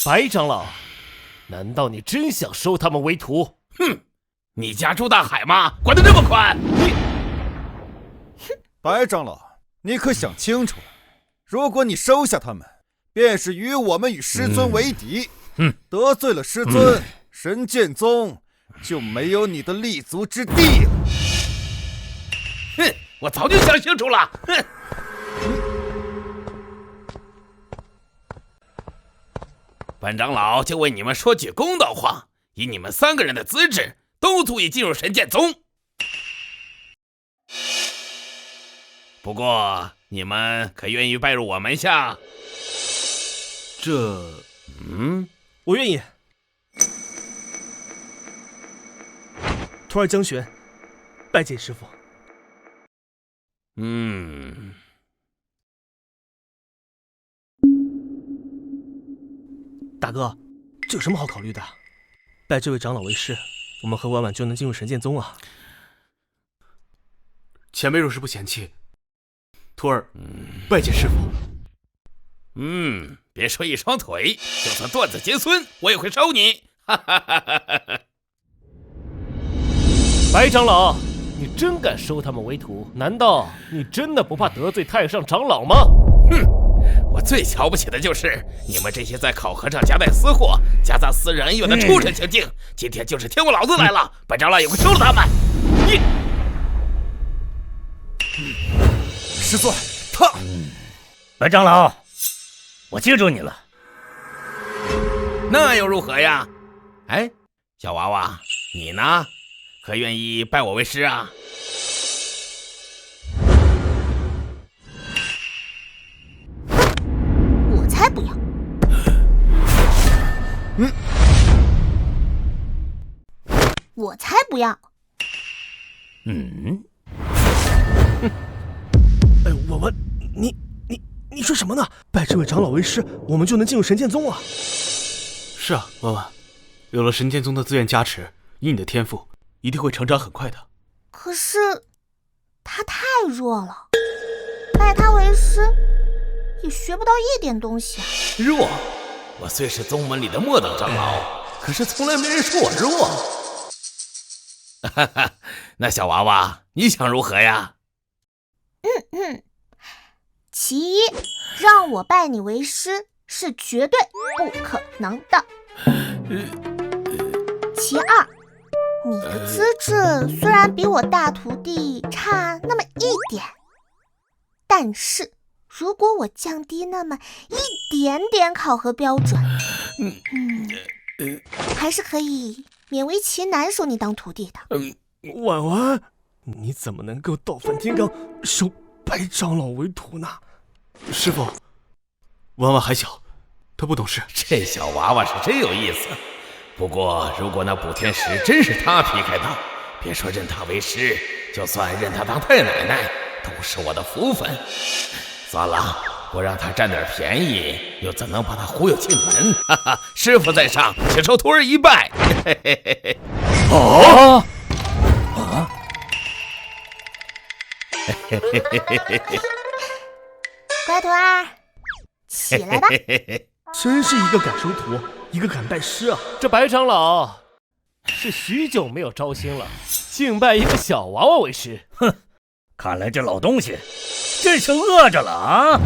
白长老，难道你真想收他们为徒？哼，你家住大海吗？管得这么宽？白长老，你可想清楚了，如果你收下他们，便是与我们与师尊为敌。得罪了师尊，神剑宗就没有你的立足之地了。哼，我早就想清楚了。哼。本长老就为你们说句公道话，以你们3个人的资质，都足以进入神剑宗。不过，你们可愿意拜入我门下？我愿意。徒儿江玄，拜见师父。大哥，这有什么好考虑的？拜这位长老为师，我们和婉婉就能进入神剑宗啊！前辈若是不嫌弃，徒儿拜见师父。别说一双腿，就算断子绝孙，我也会收你。哈哈哈哈哈！白长老，你真敢收他们为徒？难道你真的不怕得罪太上长老吗？我最瞧不起的就是你们这些在考核上夹带私货、夹杂私人恩怨的畜生行径。今天就是天我老子来了，本长老也会收了他们。师尊，他……本长老，我记住你了。那又如何呀？哎，小娃娃，你呢？可愿意拜我为师啊？我才不要！我才不要！婉婉，你说什么呢？拜这位长老为师，我们就能进入神剑宗啊！是啊，婉婉，有了神剑宗的资源加持，以你的天赋，一定会成长很快的。可是他太弱了，拜他为师也学不到一点东西啊。弱？我虽是宗门里的末等长老，可是从来没人说我弱。哈哈，那小娃娃，你想如何呀？其一，让我拜你为师是绝对不可能的。其二，你的资质虽然比我大徒弟差那么一点，但是如果我降低那么一点点考核标准，还是可以勉为其难收你当徒弟的。婉婉，你怎么能够倒反天罡收白长老为徒呢？师父，婉婉还小，她不懂事。这小娃娃是真有意思。不过，如果那补天石真是他劈开的，别说认他为师，就算认他当太奶奶，都是我的福分。算了，我让他占点便宜，又怎能把他忽悠进门？哈哈，师傅在上，请受徒儿一拜。嘿嘿嘿嘿。嘿嘿嘿嘿嘿嘿。乖徒儿，起来吧。真是一个敢收徒，一个敢拜师啊！这白长老是许久没有招新了，竟拜一个小娃娃为师。哼，看来这老东西真是饿着了啊！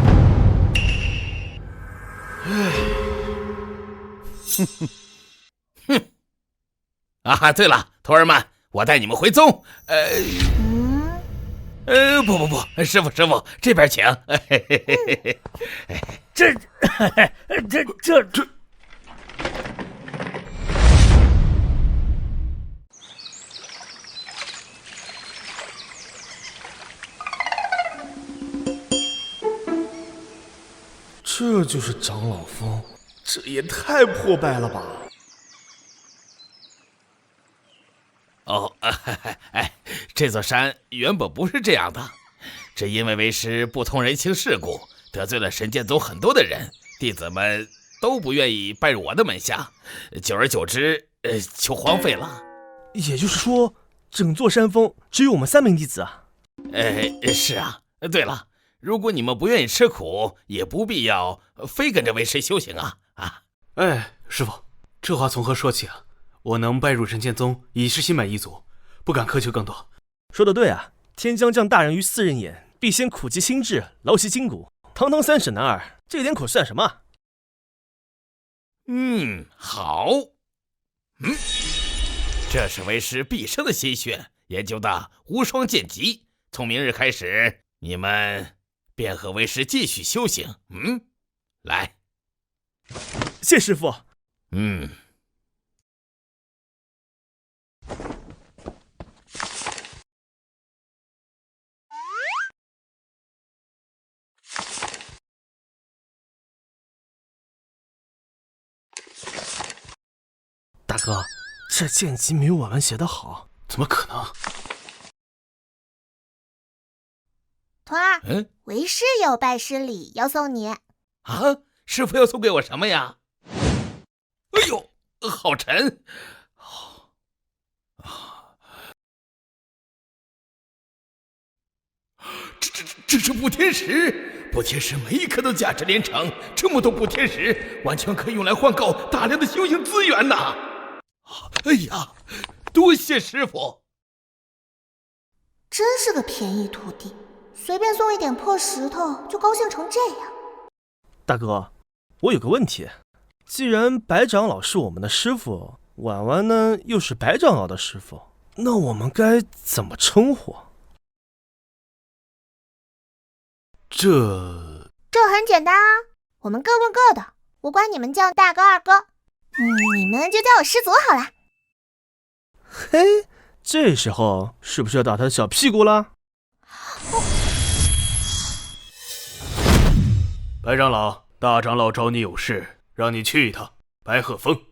啊，对了，徒儿们，我带你们回宗。不，师傅，这边请。这，这就是长老峰，这也太破败了吧！这座山原本不是这样的，只因为为师不通人情世故，得罪了神剑宗很多的人，弟子们都不愿意拜入我的门下，久而久之，就荒废了。也就是说，整座山峰只有我们3名弟子啊？是啊。对了，如果你们不愿意吃苦，也不必要非跟着为师修行啊！哎，师傅，这话从何说起啊？我能拜入人剑宗，已是心满意足，不敢苛求更多。说得对啊，天将降大任于斯人也，必先苦其心志，劳其筋骨。堂堂3省男儿，这点苦算什么？好。这是为师毕生的心血研究的无双剑籍，从明日开始，你们便和为师继续修行。来。谢师傅。大哥，这剑籍没有我们写的好。怎么可能？徒儿，为师有拜师礼要送你。啊，师傅要送给我什么呀？哎呦，好沉！这是补天石，补天石每一颗都价值连城，这么多补天石，完全可以用来换购大量的修行资源呐！哎呀，多谢师傅！真是个便宜徒弟，随便送一点破石头就高兴成这样。大哥，我有个问题，既然白长老是我们的师傅，婉婉呢又是白长老的师傅，那我们该怎么称呼？这很简单啊，我们各问各的，我管你们叫大哥、二哥，你们就叫我师祖好了。嘿，这时候是不是要打他的小屁股了？白长老，大长老找你有事，让你去一趟白鹤峰。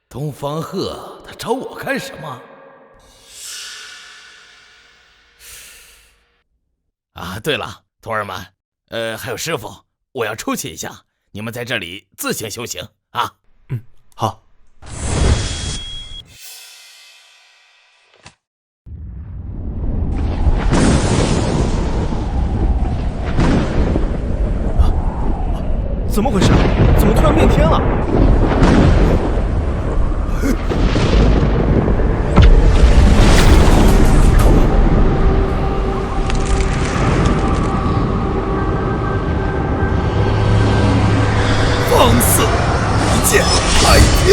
东方鹤，他找我干什么？啊，对了，徒儿们，还有师傅，我要出去一下，你们在这里自行修行啊。好。怎么回事？怎么突然变天了？放肆！一剑开天！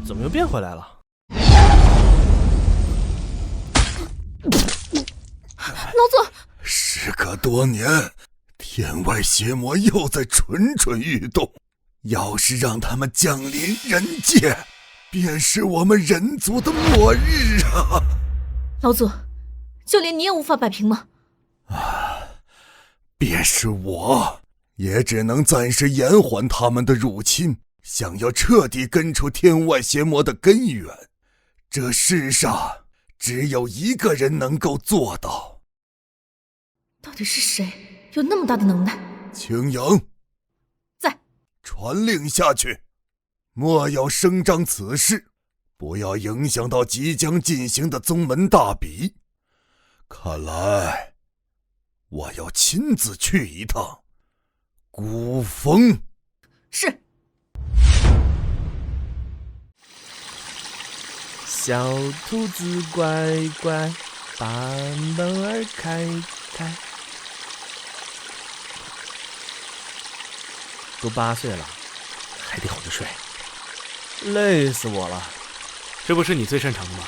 怎么又变回来了？老祖，时隔多年，天外邪魔又在蠢蠢欲动。要是让他们降临人界，便是我们人族的末日啊！老祖，就连你也无法摆平吗？便是我，也只能暂时延缓他们的入侵。想要彻底根除天外邪魔的根源，这世上只有一个人能够做到。到底是谁有那么大的能耐？青莹，在。传令下去，莫要声张此事，不要影响到即将进行的宗门大比。看来我要亲自去一趟孤峰。是。小兔子乖乖，把门儿开开。都8岁了，还得哄着睡，累死我了。这不是你最擅长的吗？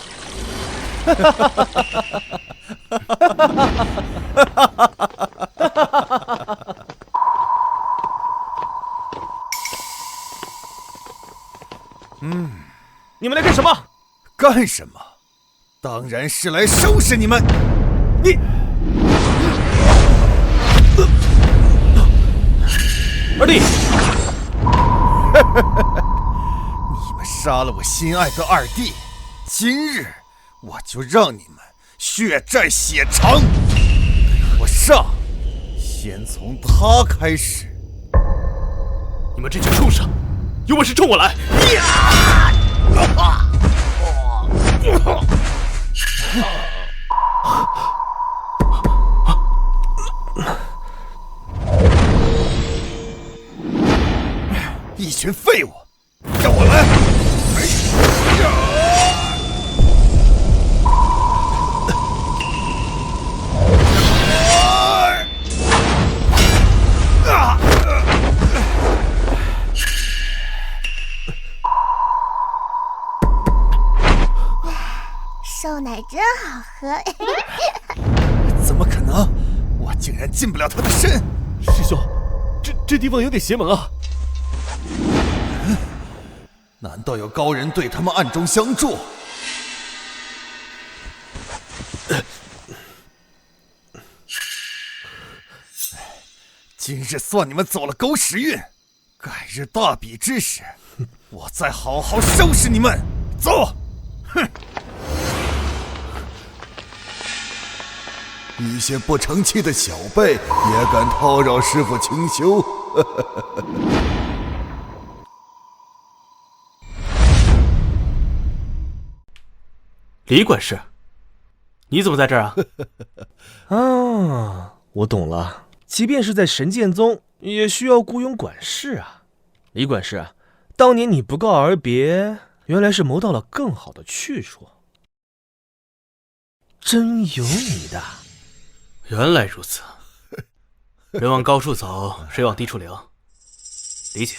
你们来干什么？干什么？当然是来收拾你们！你，二弟，你们杀了我心爱的二弟，今日我就让你们血债血偿！给我上！先从他开始。你们这群畜生，有本事冲我来！一群废物，让我来！瘦奶真好喝。怎么可能？我竟然进不了他的身！师兄，这地方有点邪门啊！难道有高人对他们暗中相助？今日算你们走了狗屎运，改日大比之时，我再好好收拾你们！走！哼！一些不成器的小辈也敢叨扰师傅清修？李管事，你怎么在这儿啊？啊，我懂了。即便是在神剑宗，也需要雇佣管事啊。李管事，当年你不告而别，原来是谋到了更好的去处，真有你的。原来如此，人往高处走，水往低处流，理解。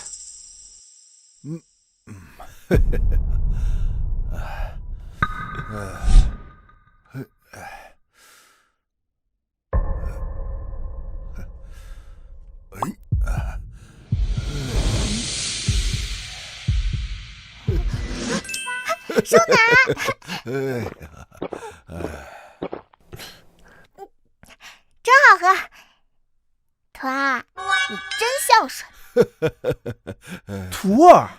瘦奶，真好喝。徒儿，你真孝顺。徒儿，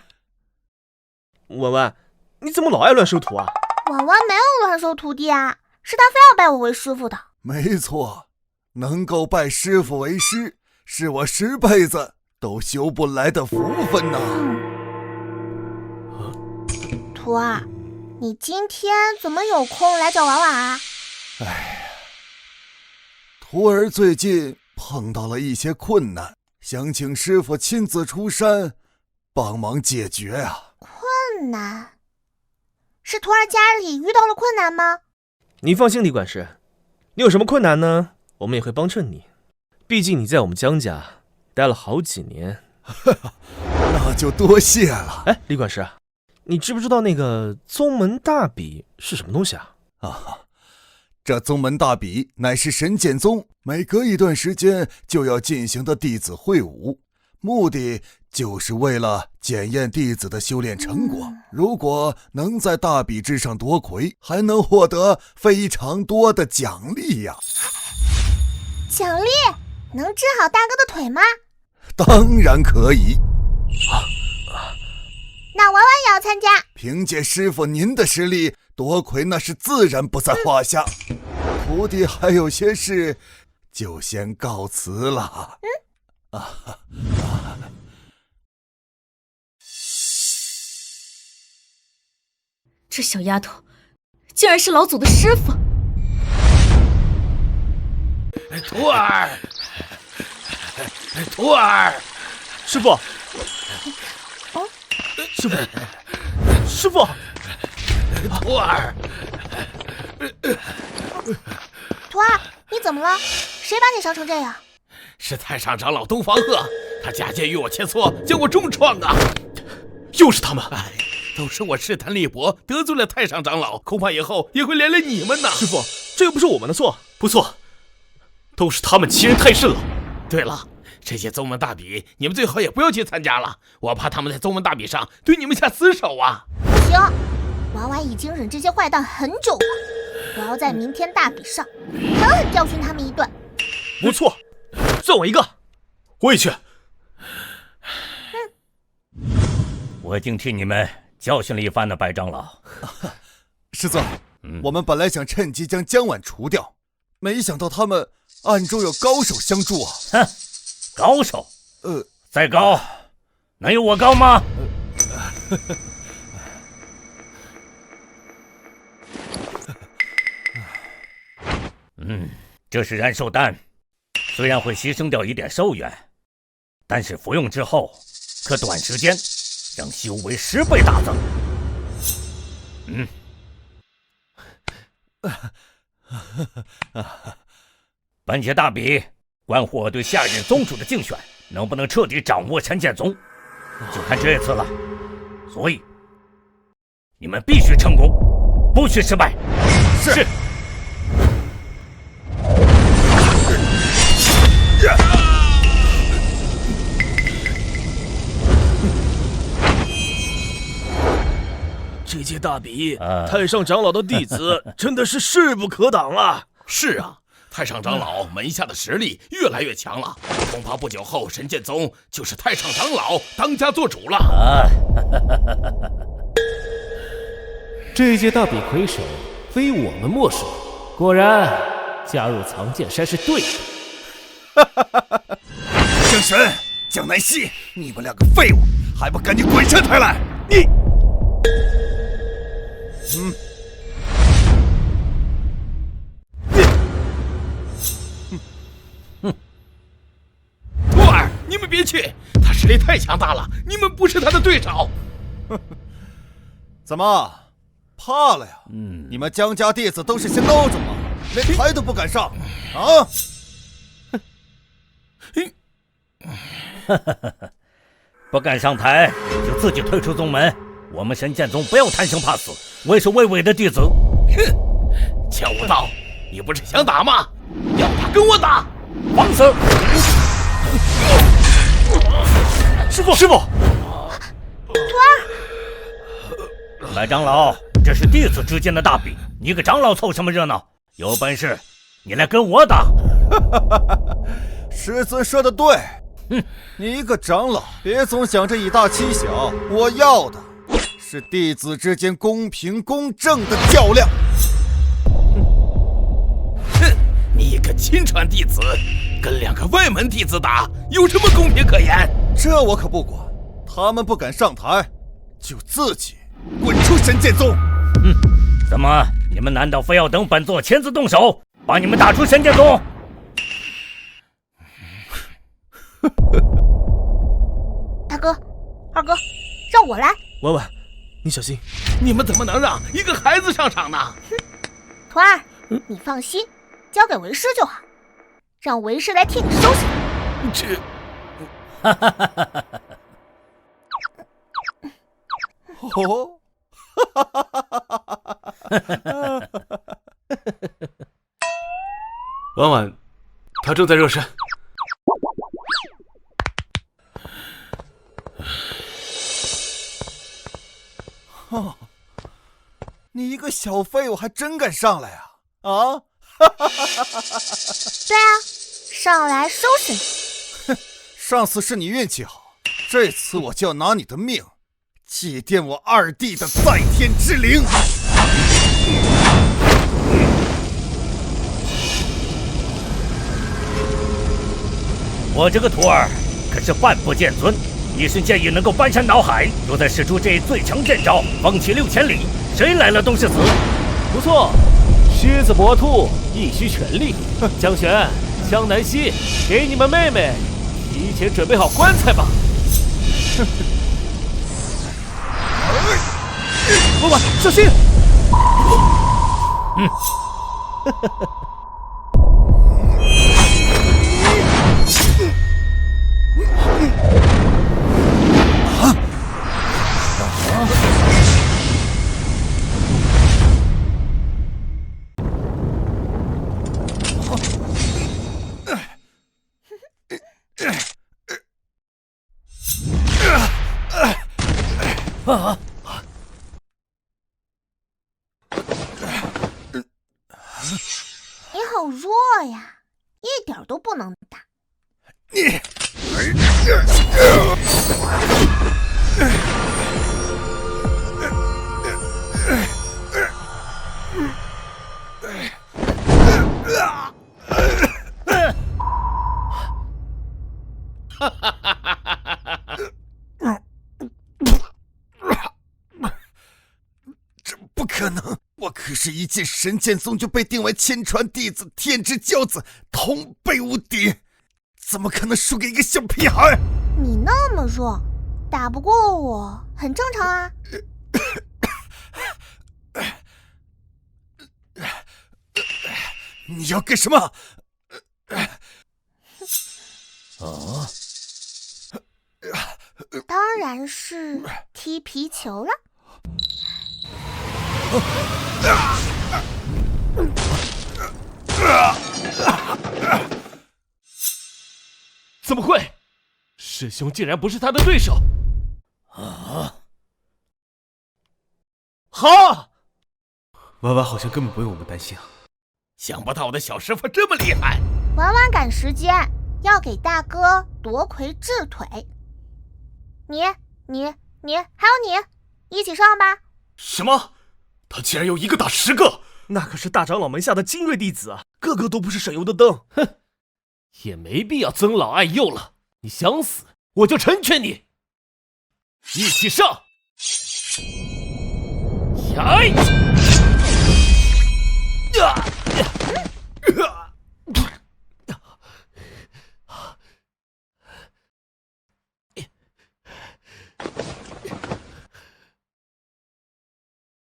婉婉，你怎么老爱乱收徒啊？婉婉没有乱收徒弟啊，是他非要拜我为师傅的。没错，能够拜师傅为师，是我10辈子都修不来的福分呐。徒儿，你今天怎么有空来找婉婉啊？哎呀，徒儿最近碰到了一些困难，想请师傅亲自出山帮忙解决啊。困难？是徒儿家里遇到了困难吗？你放心，李管事，你有什么困难呢？我们也会帮衬你。毕竟你在我们江家待了好几年。那就多谢了。哎，李管事，你知不知道那个宗门大比是什么东西啊？这宗门大比乃是神剑宗每隔一段时间就要进行的弟子会武，目的就是为了检验弟子的修炼成果。如果能在大比之上夺魁，还能获得非常多的奖励呀。奖励？能治好大哥的腿吗？当然可以。那婉婉也要参加。凭借师傅您的实力，夺魁那是自然不在话下。徒弟还有些事，就先告辞了。这小丫头竟然是老祖的师傅。徒儿，徒儿，师傅，师傅，师傅，徒儿，徒儿，你怎么了？谁把你伤成这样？是太上长老东方鹤，他假借与我切磋，将我重创啊！又是他们！哎，都是我势单力薄，得罪了太上长老，恐怕以后也会连累你们呐。师傅，这又不是我们的错。不错，都是他们欺人太甚了。对了，这些宗门大比，你们最好也不要去参加了，我怕他们在宗门大比上对你们下死手啊！不行，婉婉已经忍这些坏蛋很久了，我要在明天大比上狠狠教训他们一顿。不错，算我一个。我也去。我已经替你们教训了一番了，白长老。师尊，我们本来想趁机将江晚除掉，没想到他们暗中有高手相助啊！哼，高手？再高，能有我高吗？这是燃寿丹，虽然会牺牲掉一点寿元，但是服用之后，可短时间让修为10倍大增。本届大比关乎我对下任宗主的竞选能不能彻底掌握神剑宗，就看这次了。所以，你们必须成功，不许失败。是。这届大比，太上长老的弟子真的是势不可挡啊！是啊，太上长老门下的实力越来越强了，恐怕不久后神剑宗就是太上长老当家做主了。这届大比魁首非我们莫属，果然加入藏剑山是对的。江神、江南溪，你们两个废物，还不赶紧滚下台来！你。徒儿，你们别去，他实力太强大了，你们不是他的对手。怎么，怕了呀？你们江家弟子都是些孬种吗？连台都不敢上啊！不敢上台就自己退出宗门。我们神剑宗不要贪生怕死，畏首畏尾的弟子。哼，江无道，你不是想打吗？要打跟我打！放肆！师父，徒儿，白长老，这是弟子之间的大比，你个长老凑什么热闹？有本事你来跟我打！师尊说的对，你一个长老，别总想着以大欺小，我要的是弟子之间公平公正的较量。哼，你一个亲传弟子跟2个外门弟子打，有什么公平可言？这我可不管，他们不敢上台，就自己滚出神剑宗。怎么，你们难道非要等本座亲自动手，把你们打出神剑宗？大哥、二哥，让我来。婉婉，你小心！你们怎么能让一个孩子上场呢？徒儿，你放心，交给为师就好，让为师来替你收拾他。这，哦，婉婉，他正在热身。哦，你一个小废物还真敢上来啊！啊！对啊，上来收拾你。上次是你运气好，这次我就要拿你的命，祭奠我二弟的在天之灵。我这个徒儿可是半步剑尊，一身剑意能够搬山倒海，若再使出这最强剑招，风起6000里，谁来了都是死。不错，狮子搏兔，一须全力。江玄、江南溪，给你们妹妹提前准备好棺材吧。婉婉，小心！你好弱呀，一点都不能打。是一进神剑宗就被定为亲传弟子、天之骄子，同辈无敌，怎么可能输给一个小屁孩？你那么弱，打不过我很正常啊。你要干什么？当然是踢皮球了。怎么会？师兄竟然不是他的对手！好，婉婉好像根本不用我们担心啊。想不到我的小师傅这么厉害。婉婉赶时间，要给大哥夺魁治腿。你，还有你，一起上吧。什么？他竟然有一个打10个？那可是大长老门下的精锐弟子啊，个个都不是省油的灯。哼，也没必要尊老爱幼了。你想死，我就成全你。一起上！呀！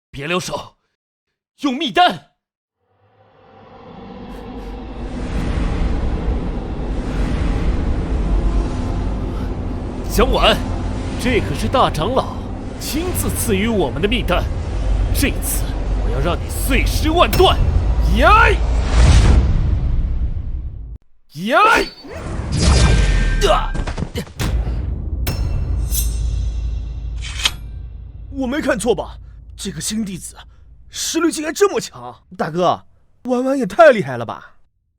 别留手，用密丹。江婉，这可是大长老亲自赐予我们的密丹，这次我要让你碎尸万段！呀！呀！我没看错吧？这个新弟子实力竟然这么强！大哥，婉婉也太厉害了吧！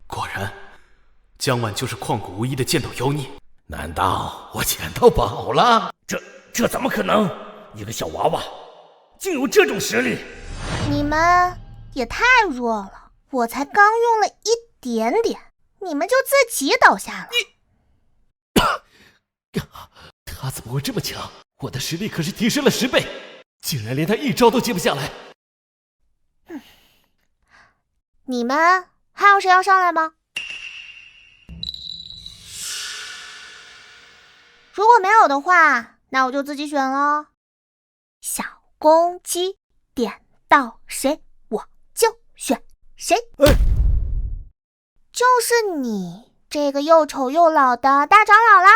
果然，江婉就是旷古无一的剑道妖孽。难道我捡到宝了？这怎么可能？一个小娃娃竟有这种实力！你们也太弱了，我才刚用了一点点，你们就自己倒下了。他怎么会这么强？我的实力可是提升了10倍，竟然连他一招都接不下来。你们还有谁要上来吗？如果没有的话，那我就自己选了。小公鸡点到谁，我就选谁。就是你这个又丑又老的大长老啦，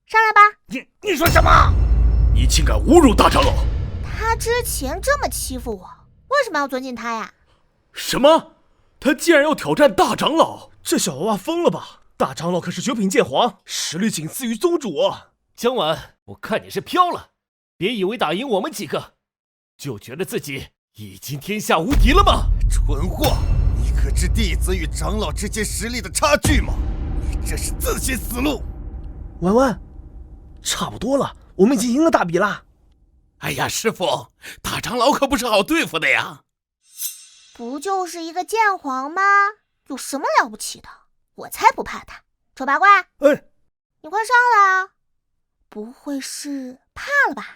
上来吧。你说什么？你竟敢侮辱大长老！他之前这么欺负我，为什么要尊敬他呀？什么？他竟然要挑战大长老？这小娃娃疯了吧？大长老可是9品剑皇，实力仅次于宗主啊！江婉，我看你是飘了，别以为打赢我们几个，就觉得自己已经天下无敌了吗？蠢货，你可知弟子与长老之间实力的差距吗？你这是自寻死路！婉婉，差不多了，我们已经赢了大比啦。哎呀，师傅，大长老可不是好对付的呀。不就是一个剑皇吗？有什么了不起的？我才不怕他。丑八怪，你快上来啊！不会是怕了吧？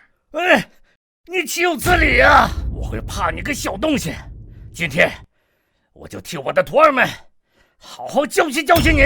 你岂有此理啊！我会怕你个小东西！今天我就替我的徒儿们好好教训教训你！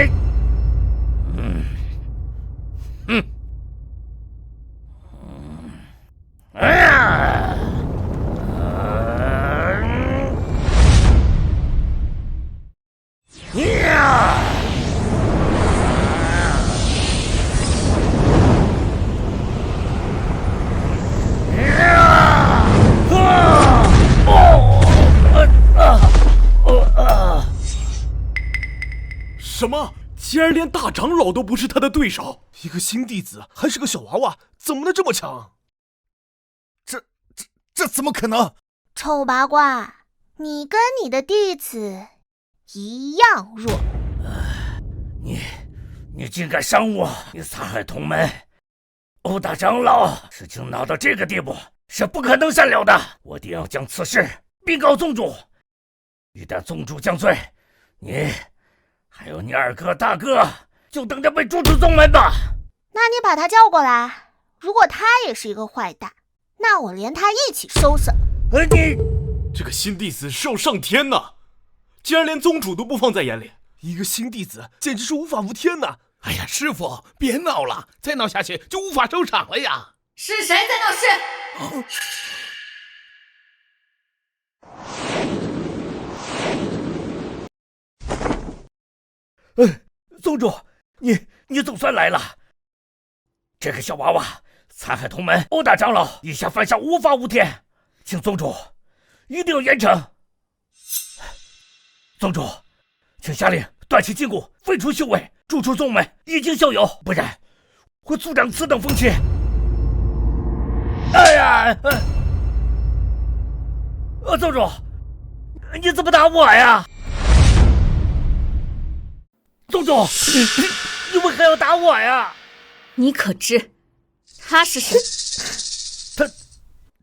什么？竟然连大长老都不是他的对手！一个新弟子还是个小娃娃，怎么能这么强？这怎么可能？丑八怪，你跟你的弟子一样弱。你竟敢伤我！你残害同门！欧大长老，事情闹到这个地步是不可能善了的，我定要将此事禀告宗主。一旦宗主降罪，你还有你二哥大哥就等着被逐出宗门吧。那你把他叫过来，如果他也是一个坏蛋，那我连他一起收拾。这个新弟子是要上天呐！竟然连宗主都不放在眼里，一个新弟子简直是无法无天呐！哎呀，师傅，别闹了，再闹下去就无法收场了呀！是谁在闹事？宗主，你总算来了。这个小娃娃残害同门欧大长老，以下犯上无法无天，请宗主一定要严惩。宗主，请下令断其禁锢，废除修为，逐出宗门，以儆效尤，不然会助长此等风气。哎呀，宗主，你怎么打我呀？宗主，你为何要打我呀？你可知他是谁？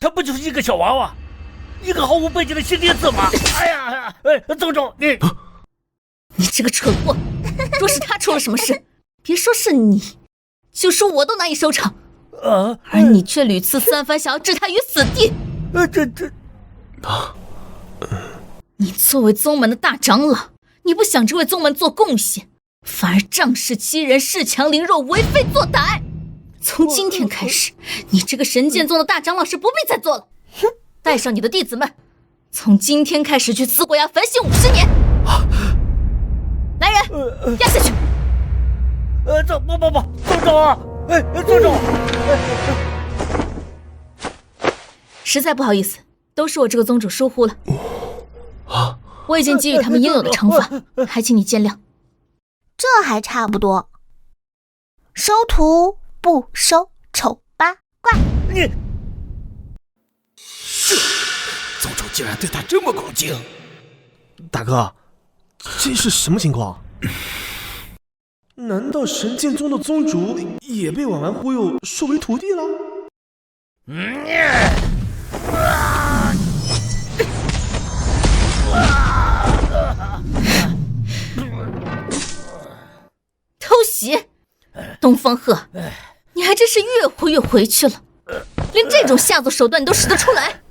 他不就是一个小娃娃，一个毫无背景的新弟子吗？哎呀，宗主，你这个蠢货！若是他出了什么事，别说是你，就是我都难以收场。而你却屡次三番想要置他于死地。你作为宗门的大长老，你不想着为宗门做贡献，反而仗势欺人，恃强凌弱，为非作歹。从今天开始，你这个神剑宗的大长老是不必再做了。哼，带上你的弟子们，从今天开始去淄国崖焚刑50年。来人，押下去。不，宗主，宗主。实在不好意思，都是我这个宗主疏忽了。我已经给予他们应有的惩罚，还请你见谅。这还差不多。收徒不收丑八怪。宗主竟然对他这么恭敬。大哥，这是什么情况？难道神剑宗的宗主也被婉婉忽悠收为徒弟了？偷袭！东方鹤，你还真是越忽越回去了，连这种下作手段你都使得出来。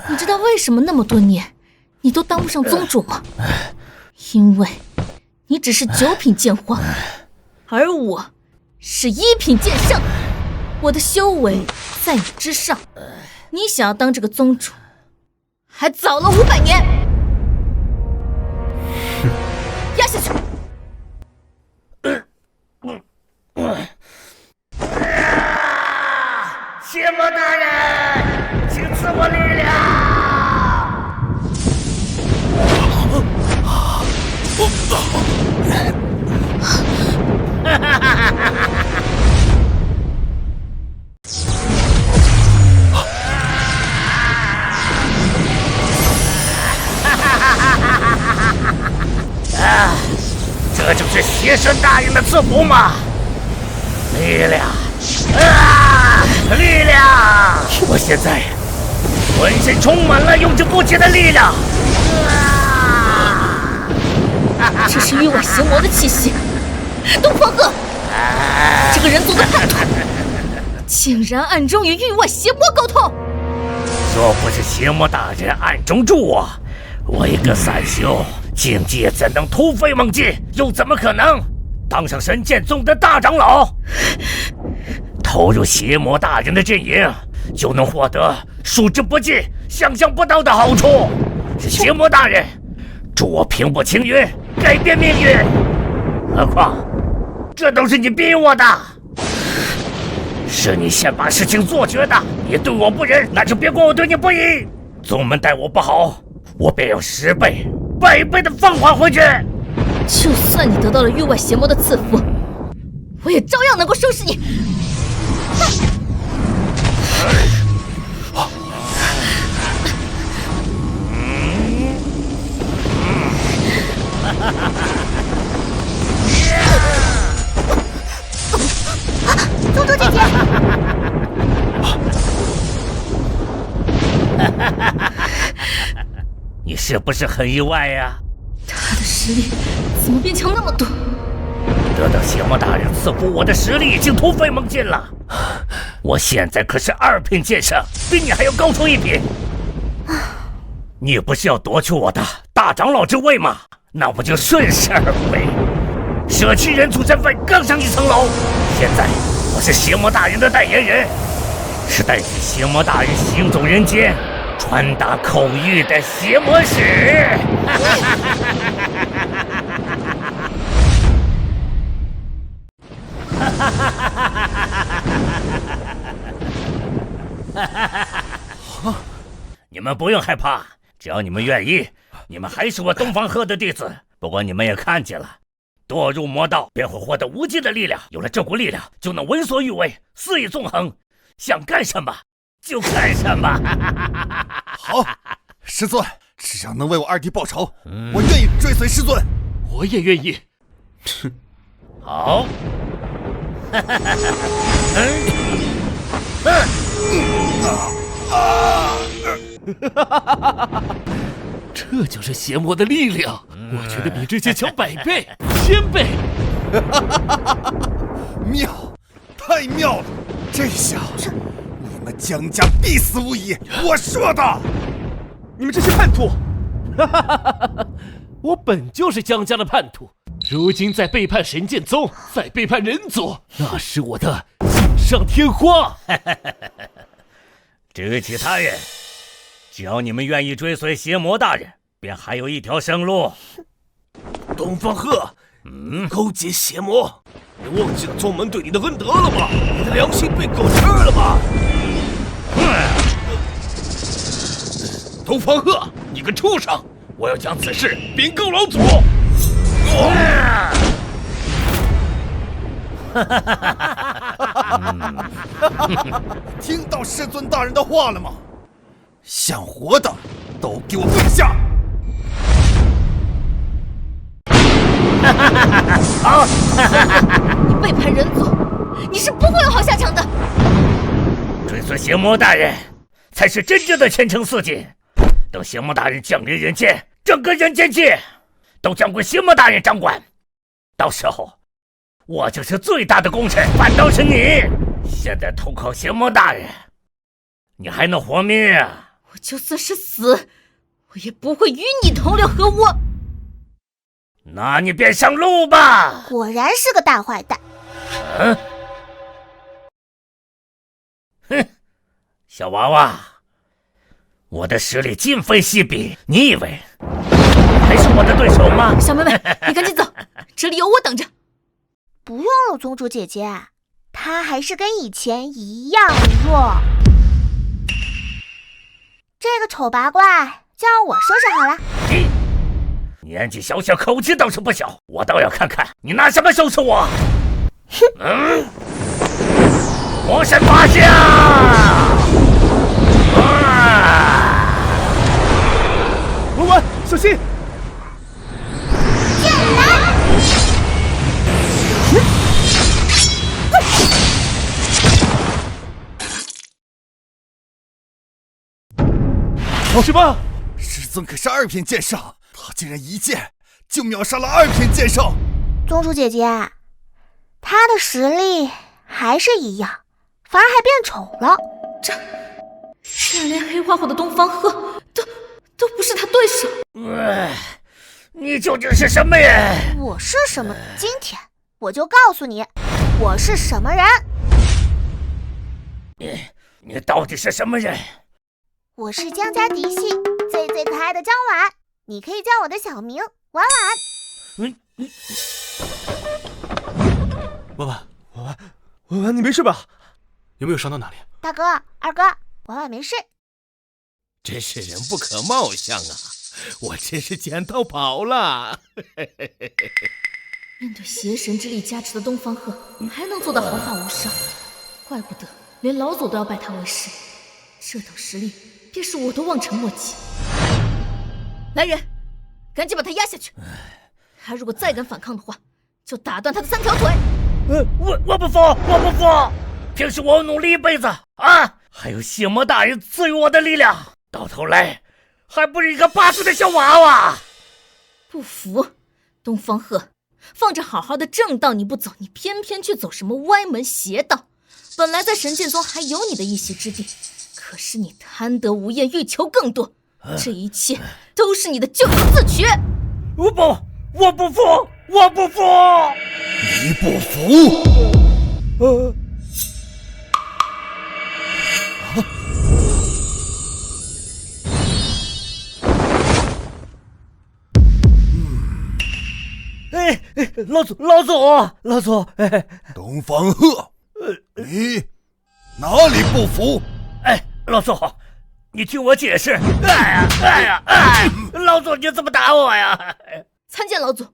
你知道为什么那么多年你都当不上宗主吗？因为你只是9品剑皇，而我是1品剑圣，我的修为在你之上。你想要当这个宗主，还早了500年。压下去！邪魔大人，请赐我力量！这就是邪神大人的赐福吗？力量！力量！我现在浑身充满了用之不竭的力量。这是域外邪魔的气息。东方鹤，这个人族的叛徒，竟然暗中与域外邪魔沟通。若不是邪魔大人暗中助我一个散修，境界怎能突飞猛进？又怎么可能当上神剑宗的大长老？投入邪魔大人的阵营，就能获得数之不尽、想象不到的好处。是邪魔大人助我平步青云，改变命运。何况这都是你逼我的，是你先把事情做绝的。你对我不仁，那就别怪我对你不义。宗门待我不好，我便用10倍、100倍的放还回去。就算你得到了域外邪魔的赐福，我也照样能够收拾你。宗主姐姐，你是不是很意外呀？他的实力怎么变强那么多？得到邪魔大人赐福，我的实力已经突飞猛进了。我现在可是2品剑圣，比你还要高出1品。你不是要夺去我的大长老之位吗？那不就顺势而为，舍弃人族身份更上一层楼。现在我是邪魔大人的代言人，是代替邪魔大人行走人间、传达口谕的邪魔使。你们不用害怕，只要你们愿意，你们还是我东方鹤的弟子。不过你们也看见了，堕入魔道便会获得无尽的力量，有了这股力量，就能闻所欲为，肆意纵横，想干什么就干什么。好，师尊，只要能为我二弟报仇，我愿意追随师尊。我也愿意。好。这就是邪魔的力量，我觉得比之前强100倍、1000倍。妙，太妙了！这下你们江家必死无疑！我说的，你们这些叛徒！我本就是江家的叛徒，如今再背叛神剑宗，再背叛人族，那是我的锦上添花。至于其他人，只要你们愿意追随邪魔大人，便还有一条生路。东方鹤，勾结邪魔，你忘记了宗门对你的恩德了吗？你的良心被狗吃了吗？东方鹤，你个畜生！我要将此事禀告老祖。听到师尊大人的话了吗？想活的都给我跪下！你背叛人族，你是不会有好下场的。追随邪魔大人，才是真正的前程似锦。等邪魔大人降临人间，整个人间界都将归邪魔大人掌管。到时候，我就是最大的功臣，反倒是你。现在投靠邪魔大人，你还能活命啊？我就算是死，我也不会与你同流合污。那你便上路吧。果然是个大坏蛋。哼，小娃娃，我的实力今非昔比，你以为还是我的对手吗？小妹妹，你赶紧走，这里有我等着。不用了，宗主姐姐，他还是跟以前一样弱。这个丑八怪就让我收拾好了。年纪小小，口气倒是不小，我倒要看看你拿什么收拾我。魔神发下！文文，小心！什么？师尊可是2品剑圣，他竟然一剑就秒杀了2品剑圣。宗主姐姐，他的实力还是一样，反而还变丑了。这样连黑化后的东方鹤都不是他对手。你究竟是什么人？我是什么？今天我就告诉你，我是什么人。你到底是什么人？我是江家嫡系最可爱的江婉，你可以叫我的小名婉婉。文文，你没事吧？有没有伤到哪里？大哥、二哥，婉婉没事。真是人不可貌相啊！我真是捡到宝了。面对邪神之力加持的东方鹤，还能做到毫发无伤，怪不得连老祖都要拜他为师。这等实力，便是我都望尘莫及。来人，赶紧把他压下去！他如果再敢反抗的话，就打断他的3条腿！我不服，我不服！平时我努力一辈子啊，还有邪魔大人赐予我的力量，到头来还不是一个8岁的小娃娃！不服，东方鹤，放着好好的正道你不走，你偏偏去走什么歪门邪道？本来在神剑宗还有你的一席之地，可是你贪得无厌，欲求更多，这一切都是你的咎由自取。我不服，我不服！你不服？老祖，东方鹤，你哪里不服？老祖，你听我解释。老祖，你怎么打我呀？参见老祖。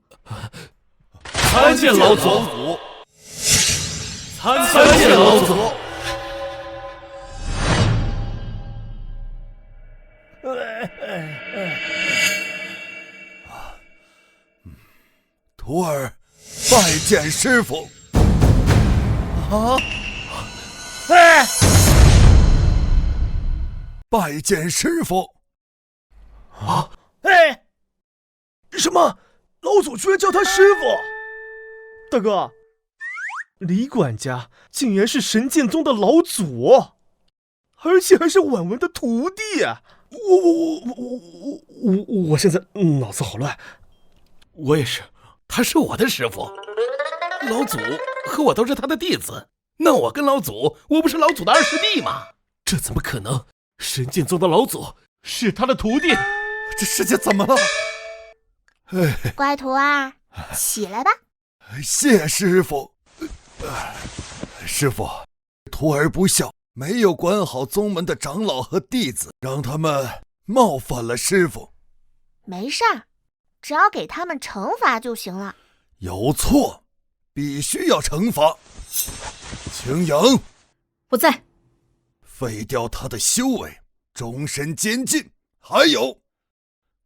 参见老祖。参见老祖。徒儿拜见师傅。拜见师傅。什么？老祖居然叫他师傅？大哥，李管家竟然是神剑宗的老祖，而且还是婉文的徒弟。我现在脑子好乱。我也是，他是我的师傅，老祖和我都是他的弟子，那我跟老祖，我不是老祖的二师弟吗？这怎么可能？神剑宗的老祖是他的徒弟。这世界怎么了？乖徒儿，起来吧。谢师傅。师傅，徒儿不孝，没有管好宗门的长老和弟子，让他们冒犯了师傅。没事儿，只要给他们惩罚就行了。有错，必须要惩罚。青阳，我在。废掉他的修为，终身监禁。还有，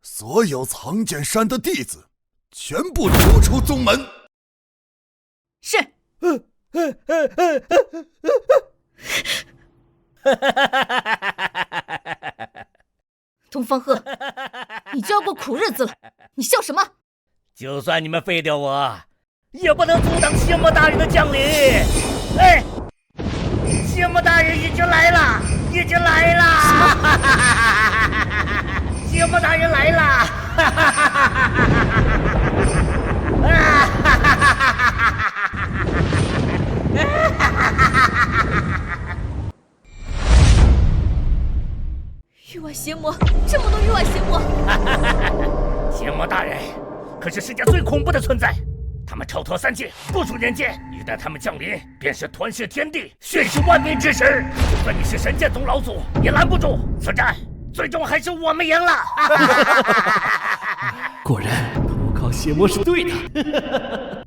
所有藏剑山的弟子，全部逐出宗门。是。东方鹤，你就要过苦日子了，你笑什么？就算你们废掉我，也不能阻挡邪魔大人的降临。邪魔大人已经来了，邪魔大人来了！域外邪魔，这么多域外邪魔！邪魔大人可是世界最恐怖的存在，他们超脱三界，不属人间。一旦他们降临，便是吞噬天地，血洗万民之时。就算你是神剑宗老祖，也拦不住。此战最终还是我们赢了。果然，投靠邪魔是对的。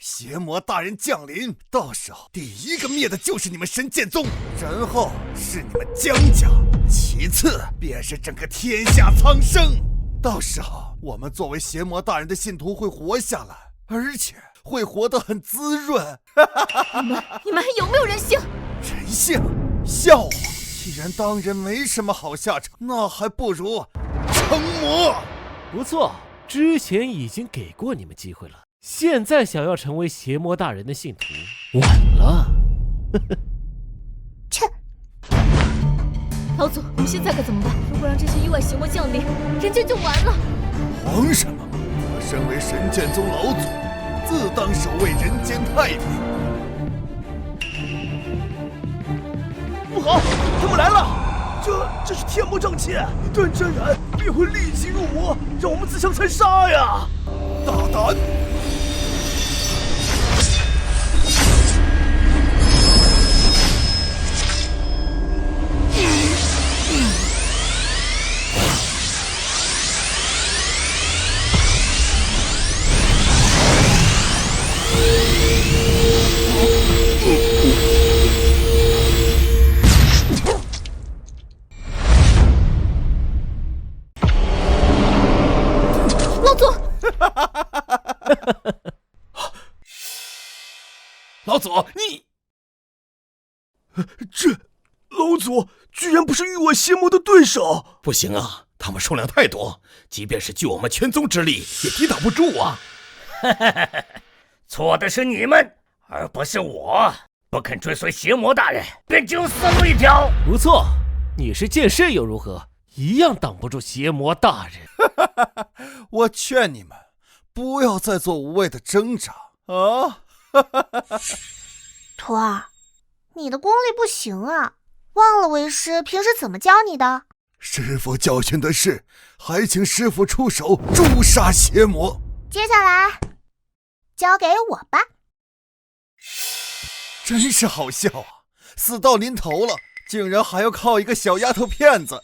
邪魔大人降临，到时候第一个灭的就是你们神剑宗，然后是你们江家，其次便是整个天下苍生。到时候我们作为邪魔大人的信徒会活下来，而且会活得很滋润。你们还有没有人性？人性？笑话！既然当人没什么好下场，那还不如成魔。不错，之前已经给过你们机会了，现在想要成为邪魔大人的信徒，晚了。切！老祖，我们现在该怎么办？如果让这些域外邪魔降临，人间就完了。慌什么？我身为神剑宗老祖，自当守卫人间太平。不好，他们来了！这是天魔瘴气，一旦沾染，便会立即入魔，让我们自相残杀呀！大胆！老祖，你这老祖居然不是域外邪魔的对手！不行啊，他们数量太多，即便是据我们全宗之力，也抵挡不住啊！错的是你们，而不是我。不肯追随邪魔大人，便就死路一条。不错，你是剑圣又如何？一样挡不住邪魔大人。我劝你们不要再做无谓的挣扎啊！徒儿，你的功力不行啊，忘了为师平时怎么教你的？师傅教训的是，还请师傅出手诛杀邪魔。接下来交给我吧。真是好笑啊！死到临头了，竟然还要靠一个小丫头片子。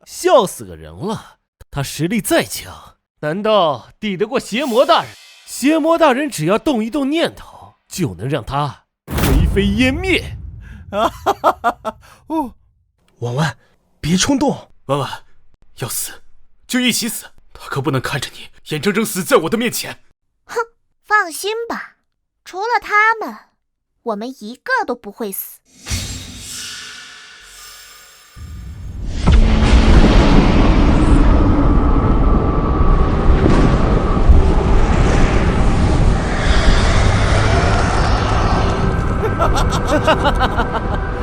笑死个人了！他实力再强，难道抵得过邪魔大人？邪魔大人只要动一动念头，就能让他灰飞烟灭。哦，婉婉，别冲动。婉婉，要死就一起死，他可不能看着你眼睁睁死在我的面前。哼，放心吧，除了他们，我们一个都不会死。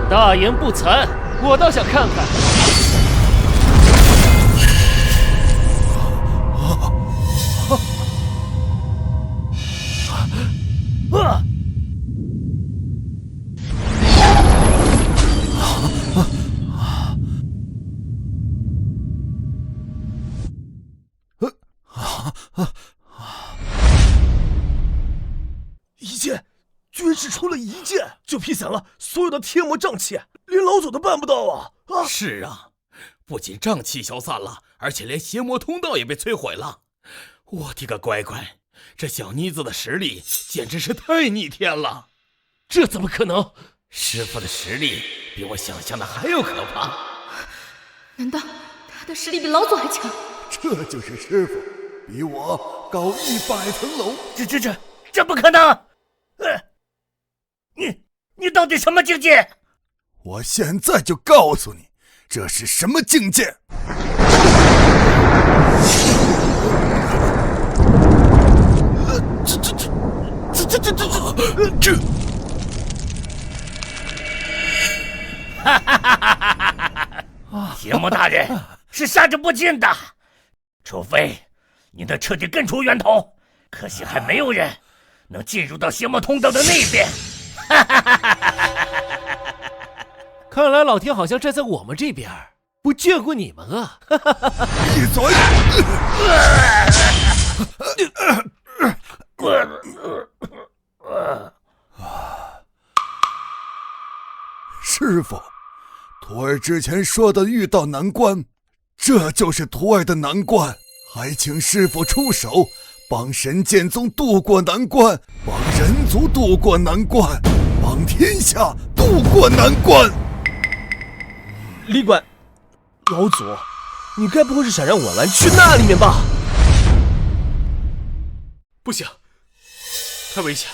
大言不惭，我倒想看看。一剑，居然只出了一剑，就劈散了所有的天魔瘴气，连老祖都办不到啊！是啊，不仅瘴气消散了，而且连邪魔通道也被摧毁了。我的个乖乖，这小妮子的实力简直是太逆天了！这怎么可能？师傅的实力比我想象的还要可怕。难道他的实力比老祖还强？这就是师傅，比我高100层楼。这不可能！你到底什么境界？我现在就告诉你，这是什么境界！这！哈哈哈哈哈！邪魔大人是杀之不尽的，除非你能彻底根除源头。可惜还没有人能进入到邪魔通道的那边。看来老天好像站在我们这边，不眷顾你们啊！闭嘴！师傅，徒儿之前说的遇到难关，这就是徒儿的难关，还请师傅出手，帮神剑宗渡过难关，帮人族渡过难关，帮天下渡过难关。李管，老祖，你该不会是想让婉婉去那里面吧？不行，太危险，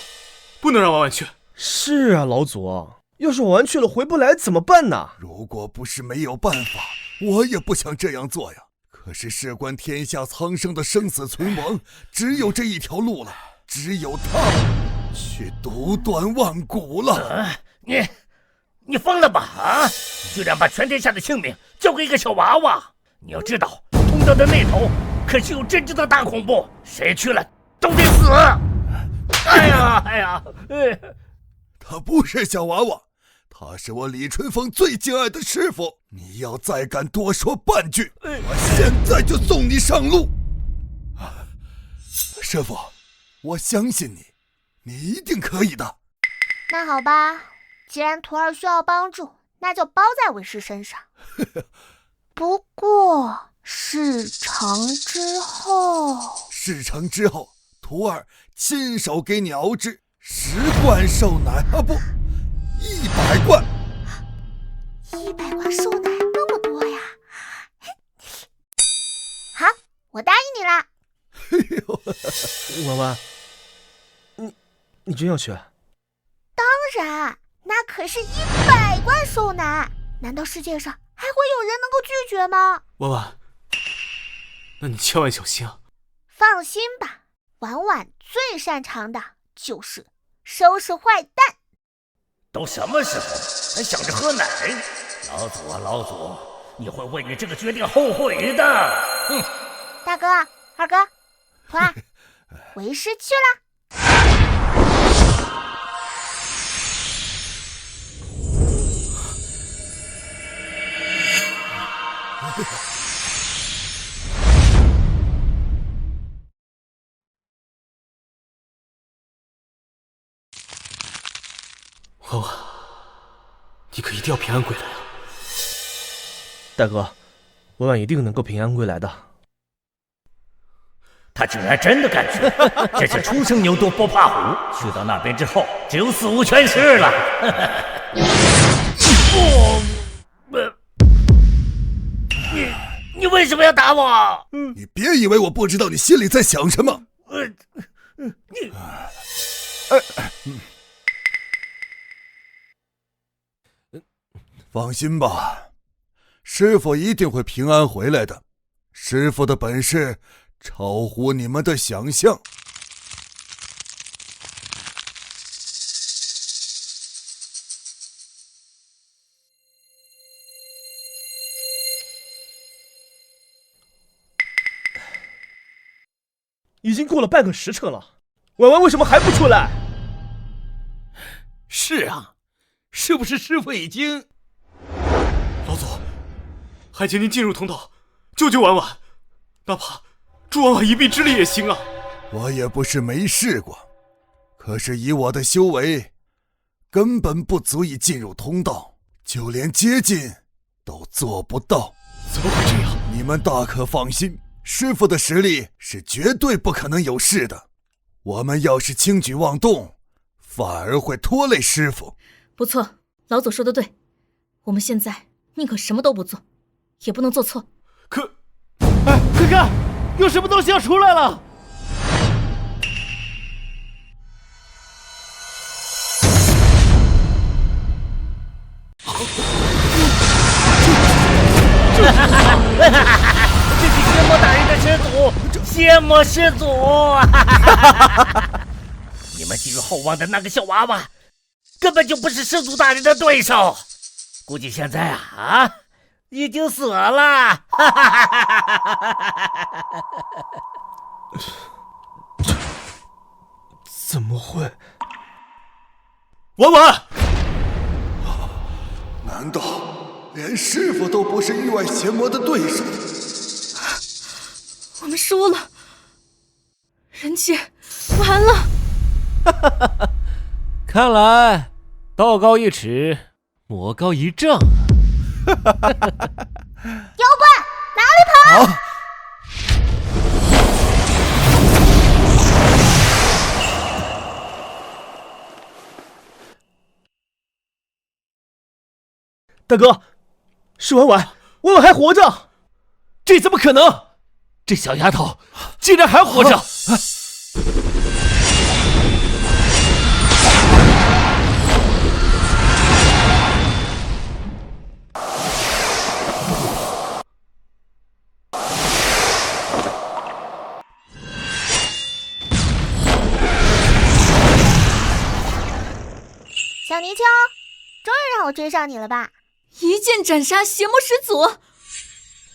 不能让婉婉去。是啊，老祖，要是婉婉去了回不来怎么办呢？如果不是没有办法，我也不想这样做呀。可是事关天下苍生的生死存亡，只有这一条路了，只有他去独断万古了。你疯了吧？啊！居然把全天下的性命交给一个小娃娃！你要知道，通道的那头可是有真正的大恐怖，谁去了都得死！哎呀！他不是小娃娃，他是我李春风最敬爱的师傅。你要再敢多说半句，我现在就送你上路。师傅，我相信你，你一定可以的。那好吧，既然徒儿需要帮助，那就包在为师身上。不过事成之后，徒儿亲手给你熬制10罐瘦奶啊，不，100罐。100罐瘦奶那么多呀？好，我答应你啦。婉婉，你真要去？当然，那可是100罐瘦奶，难道世界上还会有人能够拒绝吗？婉婉，那你千万小心啊！放心吧，婉婉最擅长的就是收拾坏蛋。都什么时候还想着喝奶？老祖啊老祖，你会为你这个决定后悔的。哼！大哥、二哥，徒儿，为师去了。婉婉，你可一定要平安归来啊！大哥，婉婉一定能够平安归来的。他竟然真的敢去，真是初生牛犊不怕虎。去到那边之后，只有死无全尸了。你为什么要打我？你别以为我不知道你心里在想什么。放心吧，师傅一定会平安回来的。师傅的本事超乎你们的想象。已经过了半个时辰了，婉婉为什么还不出来？是啊，是不是师傅已经……老祖，还请您进入通道，救救婉婉，哪怕助婉婉一臂之力也行啊！我也不是没试过，可是以我的修为，根本不足以进入通道，就连接近都做不到。怎么会这样？你们大可放心，师傅的实力是绝对不可能有事的。我们要是轻举妄动，反而会拖累师傅。不错，老祖说的对，我们现在宁可什么都不做，也不能做错。哎，快看，有什么东西要出来了！这是邪魔大人的师祖，邪魔师祖！你们寄予厚望的那个小娃娃，根本就不是师祖大人的对手，估计现在已经死了。怎么会？婉婉，难道连师傅都不是域外邪魔的对手？我们输了，人界完了。看来道高一尺，魔高一丈。妖怪，哪里跑？大哥，是婉婉，婉婉还活着。这怎么可能？这小丫头竟然还活着！小泥鳅，终于让我追上你了吧？一剑斩杀邪魔始祖。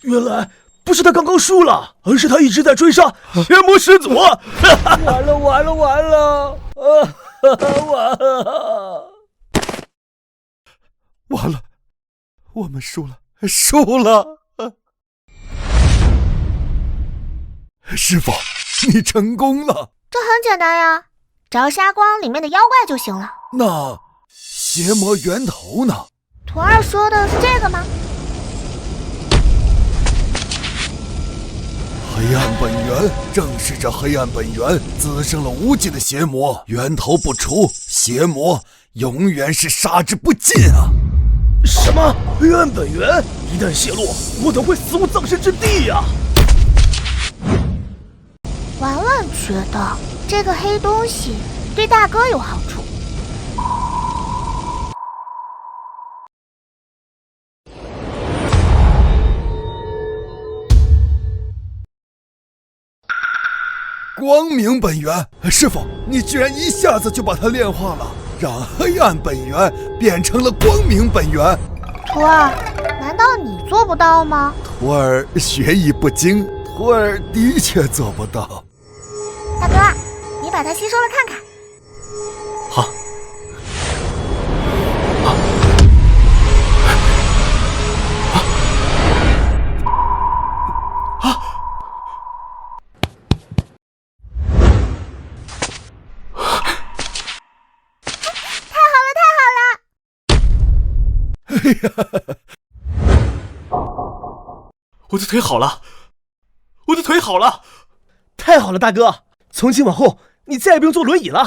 原来不是他刚刚输了，而是他一直在追杀邪魔始祖。完了完了完了！完了，我们输了，输了！师傅，你成功了。这很简单呀，找沙光里面的妖怪就行了。那邪魔源头呢？徒儿说的是这个吗？黑暗本源，正是这黑暗本源滋生了无尽的邪魔，源头不除，邪魔永远是杀之不尽啊！什么黑暗本源？一旦泄露，我等会死无葬身之地呀！婉婉觉得这个黑东西对大哥有好处。光明本源，师傅，你居然一下子就把它炼化了，让黑暗本源变成了光明本源。徒儿，难难道你做不到吗？徒儿学艺不精，徒儿的确做不到。大哥，你把它吸收了看看。好。我的腿好了，我的腿好了，太好了，大哥！从今往后，你再也不用坐轮椅了。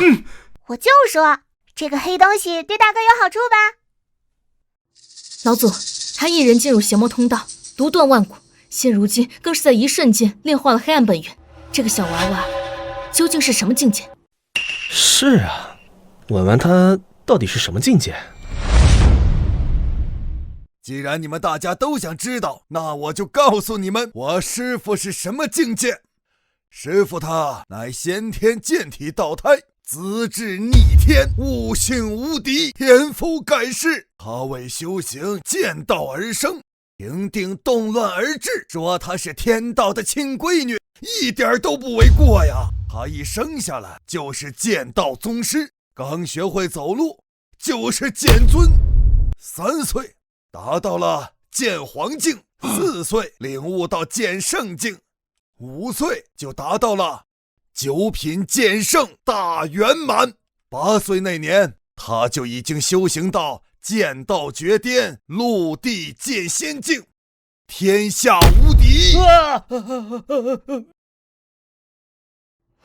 我就说这个黑东西对大哥有好处吧。老祖，他一人进入邪魔通道，独断万古，现如今更是在一瞬间炼化了黑暗本源。这个小娃娃究竟是什么境界？是啊，玩玩他到底是什么境界？既然你们大家都想知道，那我就告诉你们，我师父是什么境界。师父他乃先天剑体道胎，资质逆天，悟性无敌，天赋盖世。他为修行剑道而生，平定动乱而至，说他是天道的亲闺女，一点都不为过呀。他一生下来就是剑道宗师，刚学会走路就是剑尊，3岁达到了剑皇境，4岁领悟到剑圣境，5岁就达到了9品剑圣大圆满。8岁那年，他就已经修行到剑道绝巅陆地剑仙境，天下无敌。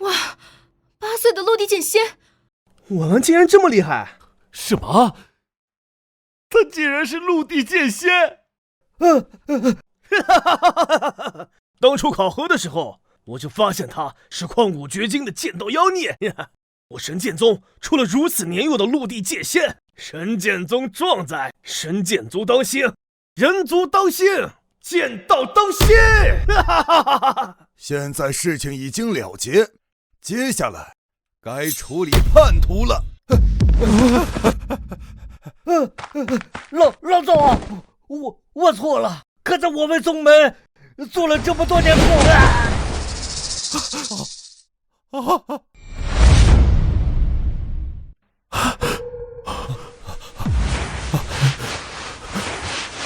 哇，8岁的陆地剑仙，玩玩竟然这么厉害！什么？他竟然是陆地剑仙！当初考核的时候，我就发现他是旷古绝今的剑道妖孽。我神剑宗出了如此年幼的陆地剑仙，神剑宗壮哉！神剑族当兴，人族当兴，剑道当兴！现在事情已经了结，接下来该处理叛徒了。老总，我错了，可在我们宗门做了这么多年苦了。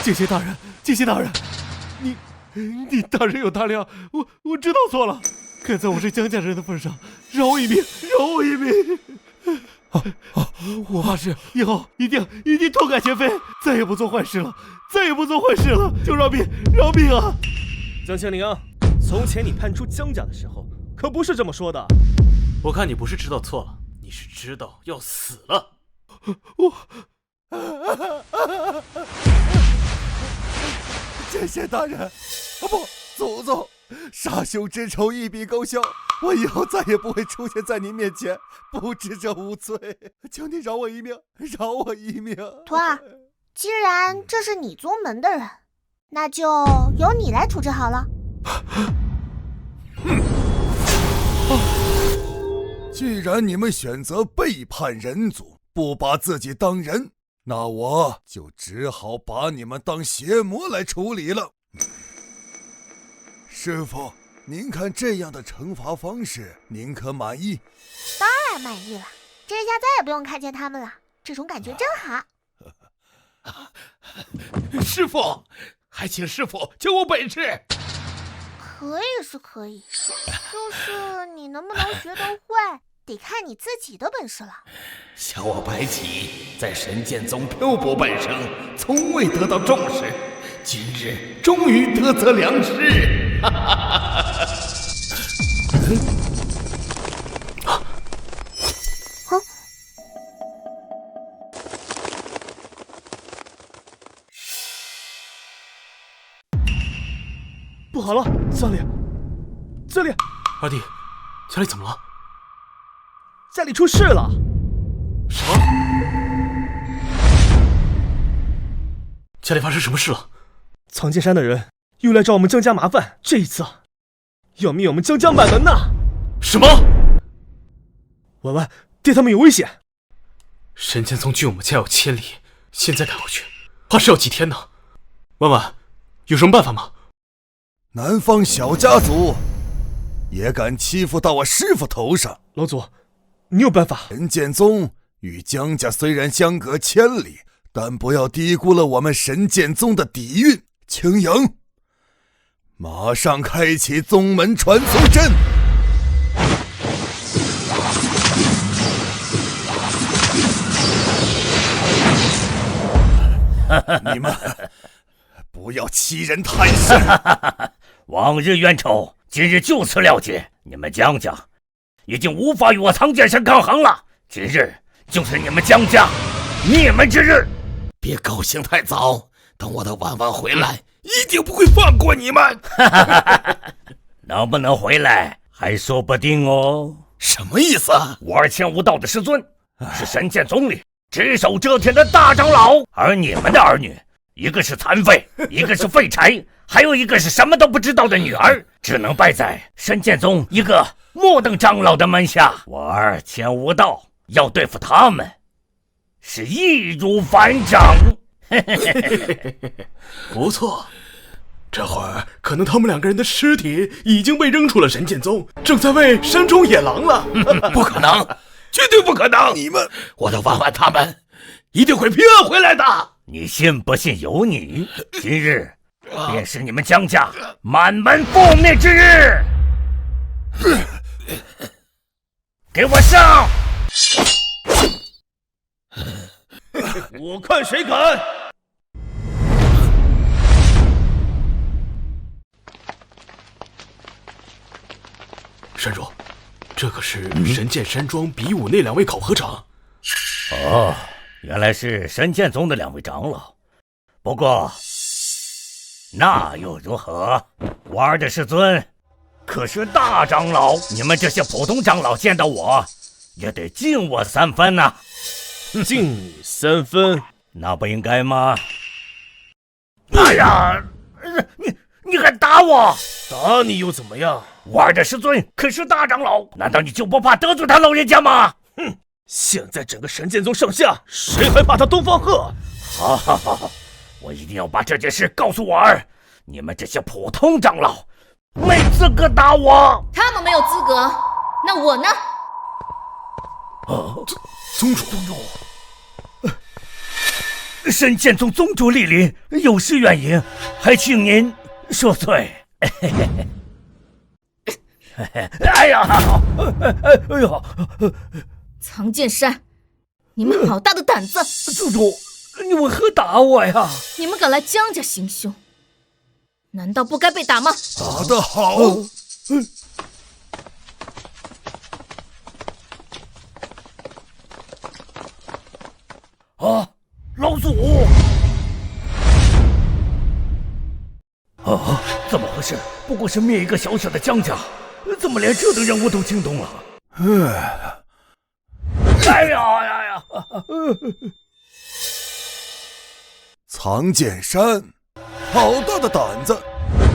剑仙大人，剑仙大人，你大人有大量，我知道错了，看在我是江家人的份上，饶我一命，饶我一命。我发誓以后一定痛改前非，再也不做坏事了，再也不做坏事了，就饶命啊！江青灵，从前你叛出江家的时候，可不是这么说的。我看你不是知道错了，你是知道要死了。剑仙大人，不，祖宗，杀兄之仇一笔勾销，我以后再也不会出现在您面前，不知这无罪，求你饶我一命，饶我一命。徒儿，既然这是你宗门的人，那就由你来处置好了。既然你们选择背叛人族，不把自己当人，那我就只好把你们当邪魔来处理了。师父，您看这样的惩罚方式，您可满意？当然满意了，这下再也不用看见他们了，这种感觉真好。师父，还请师父教我本事。可以是可以，就是你能不能学得会，得看你自己的本事了。小我白起在神剑宗漂泊半生，从未得到重视，今日终于得则良师。不好了，家里，二弟，家里怎么了？家里出事了！什么？家里发生什么事了？藏剑山的人又来找我们江家麻烦，这一次要灭我们江家满门呐！什么？婉婉，爹他们有危险！神剑宗距我们家有1000里，现在赶回去，怕是要几天呢。婉婉，有什么办法吗？南方小家族也敢欺负到我师傅头上。老祖，你有办法？神剑宗与江家虽然相隔千里，但不要低估了我们神剑宗的底蕴。青莹，马上开启宗门传送阵。你们不要欺人太甚！往日冤仇，今日就此了结。你们江家已经无法与我苍剑山抗衡了。今日就是你们江家灭门之日。别高兴太早，等我的婉婉回来，一定不会放过你们。能不能回来还说不定哦。什么意思？我儿千无道的师尊是神剑宗里只手遮天的大长老，而你们的儿女，一个是残废，一个是废柴，还有一个是什么都不知道的女儿，只能拜在神剑宗一个末等长老的门下。我儿千无道要对付他们，是易如反掌。不错，这会儿可能他们2个人的尸体已经被扔出了神剑宗，正在为山中野狼了。不可能，绝对不可能！你们，我的婉婉他们一定会平安回来的。你信不信由你。今日便是你们江家满门覆灭之日。给我上！我看谁敢！山主，这可是神剑山庄比武那2位考核长。哦，原来是神剑宗的2位长老。不过那又如何？我儿的师尊可是大长老，你们这些普通长老见到我也得敬我3分呐。敬你3分，那不应该吗？哎呀，你还打我！打你又怎么样？我儿的师尊可是大长老，难道你就不怕得罪他老人家吗？哼！现在整个神剑宗上下，谁还怕他东方鹤？好，我一定要把这件事告诉我儿。你们这些普通长老没资格打我。他们没有资格，那我呢？宗主，神剑宗宗主莅临，有失远迎，还请您恕罪。哎呀，哎呀！苍剑山，你们好大的胆子！宗主，你为何打我呀？你们敢来江家行凶，难道不该被打吗？打得好！啊，老祖！啊，怎么回事？不过是灭一个小小的江家，怎么连这等人物都惊动了？哎呀！苍剑山，好大的胆子，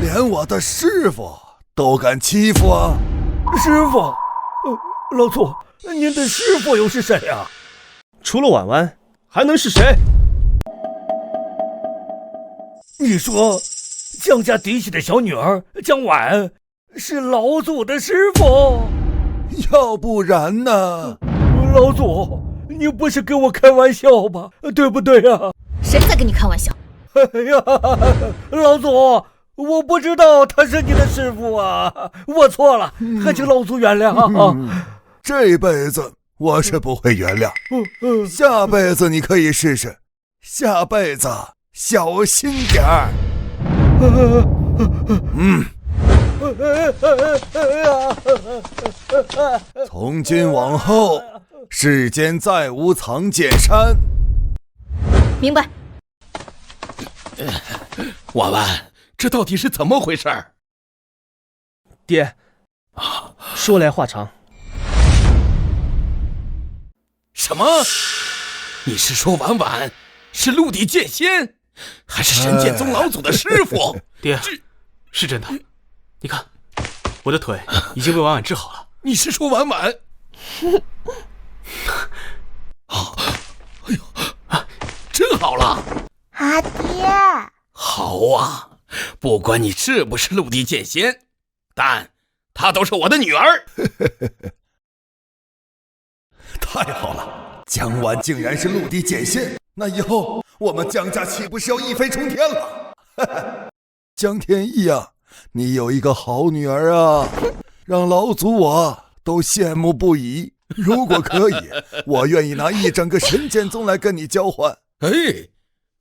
连我的师傅都敢欺负啊！师傅，老祖，您的师傅又是谁呀？除了婉婉，还能是谁？你说，江家嫡系的小女儿江婉是老祖的师傅？要不然呢？老祖，你不是跟我开玩笑吧？对不对呀？谁在跟你开玩笑？哎呀，老祖，我不知道他是你的师傅啊，我错了，还请老祖原谅。这辈子我是不会原谅，下辈子你可以试试，下辈子小心点儿。从今往后，世间再无苍剑山。明白。婉婉，这到底是怎么回事？爹，说来话长。什么？你是说婉婉是陆地剑仙，还是神剑宗老祖的师傅？爹，是真的。你看，我的腿已经被婉婉治好了。你是说婉婉？哎呦，真好了！阿爹，好啊，不管你是不是陆地剑仙，但她都是我的女儿。太好了，江婉竟然是陆地剑仙，那以后我们江家岂不是要一飞冲天了？江天意啊，你有一个好女儿啊，让老祖我都羡慕不已。如果可以，我愿意拿一整个神剑宗来跟你交换。哎，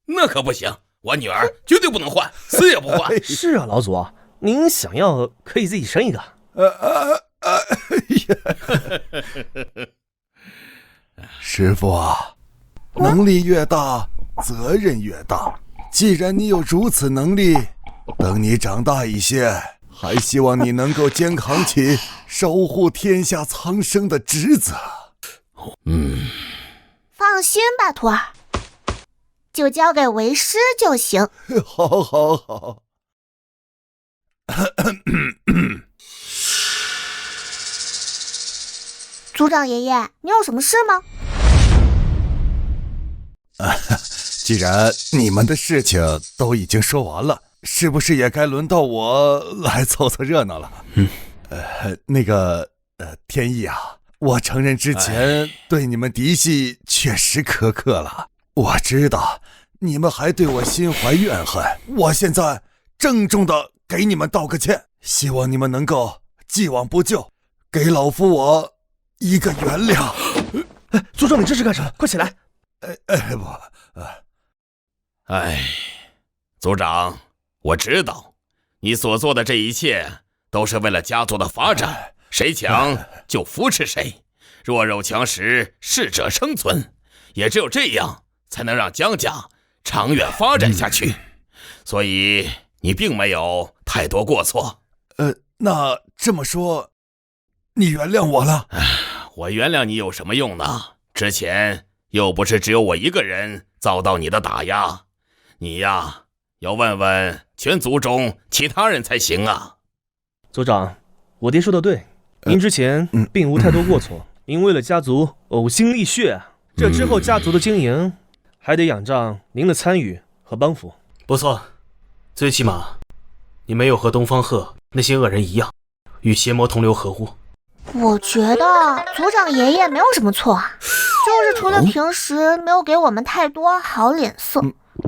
那可不行，我女儿绝对不能换，死也不换。是啊，老祖，您想要可以自己生一个。师傅啊，能力越大，责任越大。既然你有如此能力，等你长大一些，还希望你能够肩扛起守护天下苍生的职责。放心吧，徒儿，就交给为师就行。好好好。族长爷爷，你有什么事吗？既然你们的事情都已经说完了，是不是也该轮到我来凑凑热闹了？天意啊，我承认之前对你们嫡系确实苛刻了，我知道你们还对我心怀怨恨，我现在郑重的给你们道个歉，希望你们能够既往不咎，给老夫我一个原谅。族长，你这是干什么？快起来！族长，我知道你所做的这一切都是为了家族的发展，谁强就扶持谁，弱肉强食，适者生存，也只有这样才能让江家长远发展下去。所以你并没有太多过错。那这么说，你原谅我了？我原谅你有什么用呢？之前又不是只有我一个人遭到你的打压，你呀，要问问全族中其他人才行啊。族长，我爹说的对，您之前并无太多过错，您为了家族呕心沥血，这之后家族的经营还得仰仗您的参与和帮扶。不错，最起码你没有和东方鹤那些恶人一样，与邪魔同流合污。我觉得族长爷爷没有什么错啊，就是除了平时没有给我们太多好脸色，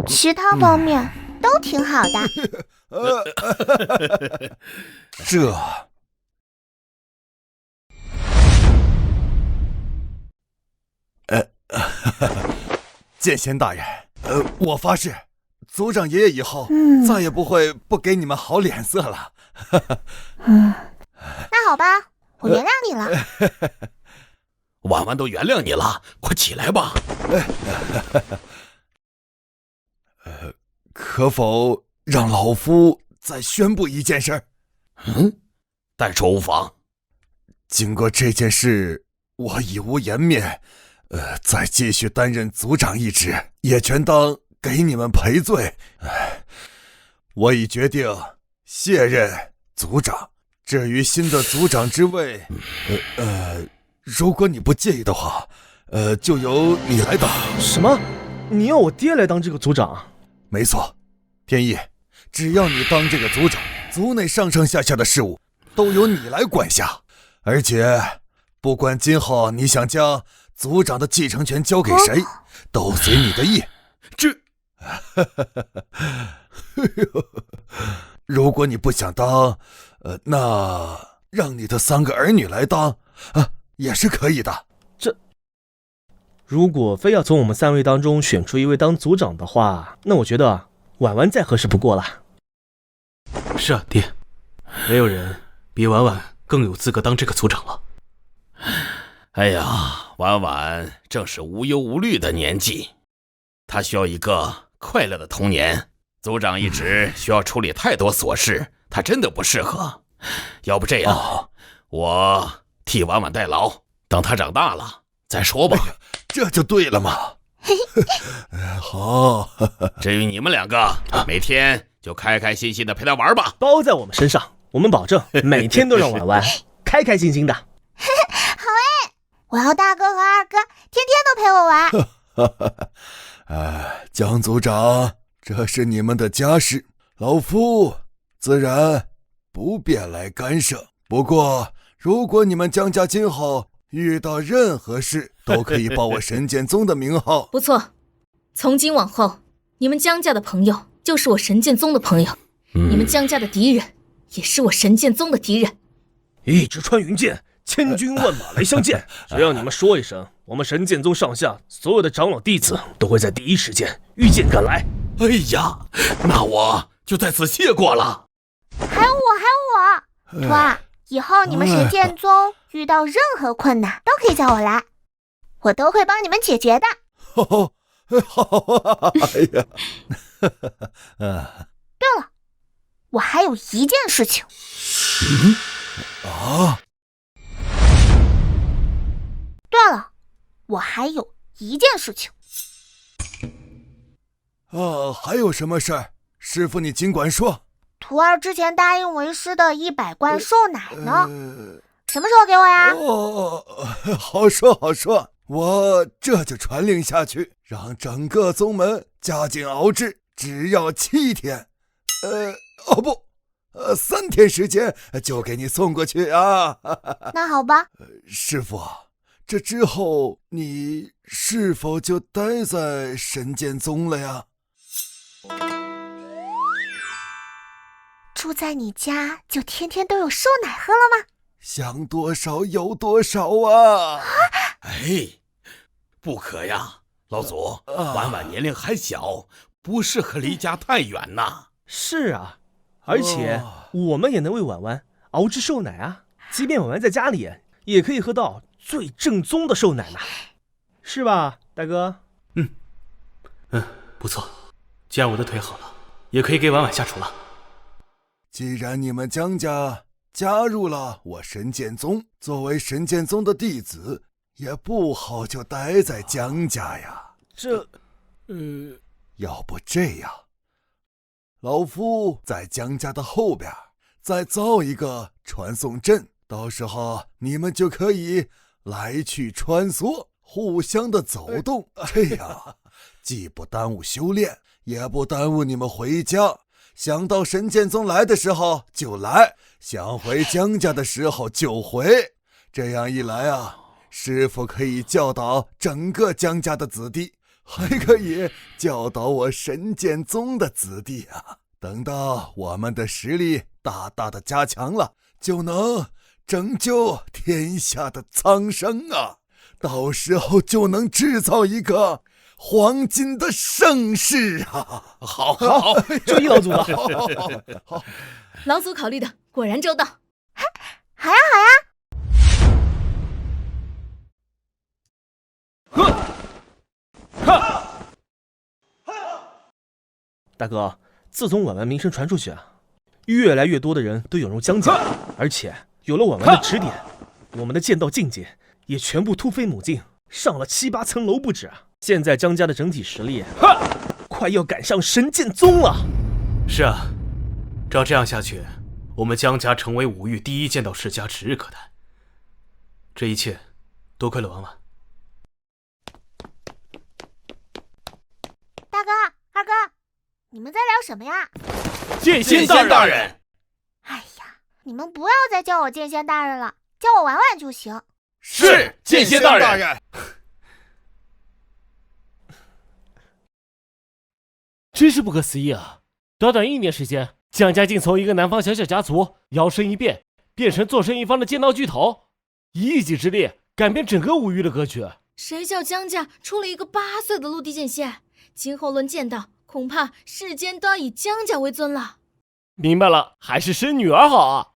其他方面都挺好的。剑仙大人，我发誓，族长爷爷以后再也不会不给你们好脸色了。那好吧，我原谅你了。婉婉都原谅你了，快起来吧。可否让老夫再宣布一件事？但说无妨。经过这件事，我已无颜面，再继续担任族长一职，也全当给你们赔罪。我已决定卸任族长。至于新的族长之位，如果你不介意的话，就由你来当。什么？你要我爹来当这个族长？没错，天意，只要你当这个族长，族内上上下下的事务都由你来管辖，而且不管今后你想将族长的继承权交给谁，都随你的意。如果你不想当，那让你的3个儿女来当，也是可以的。如果非要从我们3位当中选出一位当族长的话，那我觉得婉婉再合适不过了。是啊，爹，没有人比婉婉更有资格当这个族长了。哎呀，婉婉正是无忧无虑的年纪，她需要一个快乐的童年。族长一直需要处理太多琐事，她真的不适合。要不这样，我替婉婉代劳，等她长大了再说吧。这就对了嘛。好，至于你们2个，每天就开开心心的陪她玩吧，包在我们身上，我们保证每天都让婉婉开开心心的。好哎，我要大哥和二哥天天都陪我玩。江族长这是你们的家事，老夫自然不便来干涉。不过，如果你们江家今后遇到任何事，都可以报我神剑宗的名号。不错，从今往后，你们江家的朋友就是我神剑宗的朋友，你们江家的敌人也是我神剑宗的敌人。一直穿云箭，千军万马来相见。只要你们说一声，我们神剑宗上下所有的长老弟子都会在第一时间御剑赶来。哎呀，那我就在此谢过了。还有我，徒儿，以后你们神剑宗遇到任何困难都可以叫我来，我都会帮你们解决的。好，哎呀，对了，我还有一件事情。对了，我还有一件事情。还有什么事儿？师傅你尽管说。徒儿之前答应为师的100罐瘦奶呢，什么时候给我呀？好说，我这就传令下去，让整个宗门加紧熬制，只要7天。3天时间就给你送过去啊。那好吧。师傅，这之后你是否就待在神剑宗了呀？住在你家就天天都有瘦奶喝了吗？想多少有多少啊！哎，不可呀，老祖，婉婉年龄还小，不适合离家太远呐。是啊，而且我们也能为婉婉熬制瘦奶啊。即便婉婉在家里，也可以喝到最正宗的瘦奶呢，是吧，大哥？不错。既然我的腿好了，也可以给婉婉下厨了。既然你们江家加入了我神剑宗，作为神剑宗的弟子，也不好就待在江家呀。要不这样，老夫在江家的后边再造一个传送阵，到时候你们就可以来去穿梭，互相的走动，这样既不耽误修炼，也不耽误你们回家。想到神剑宗来的时候就来，想回江家的时候就回。这样一来啊，师傅可以教导整个江家的子弟，还可以教导我神剑宗的子弟啊。等到我们的实力大大的加强了，就能拯救天下的苍生啊！到时候就能制造一个黄金的盛世啊！好，注意老祖了。好，老祖考虑的果然周到。好呀。大哥，自从婉婉名声传出去啊，越来越多的人都涌入江家，而且有了婉婉的指点，我们的剑道境界也全部突飞猛进，上了7、8层楼不止。现在江家的整体实力快要赶上神剑宗了。是啊，照这样下去，我们江家成为5域第1剑道世家指日可待。这一切多亏了婉婉。大哥、二哥，你们在聊什么呀？剑仙大人。哎呀，你们不要再叫我剑仙大人了，叫我婉婉就行。是剑仙大人。真是不可思议啊！短短1年时间，江家竟从一个南方小小家族摇身一变，变成坐镇一方的剑道巨头，以一己之力改变整个5域的格局。谁叫江家出了一个8岁的陆地剑仙？今后论剑道，恐怕世间都要以江家为尊了。明白了，还是生女儿好啊！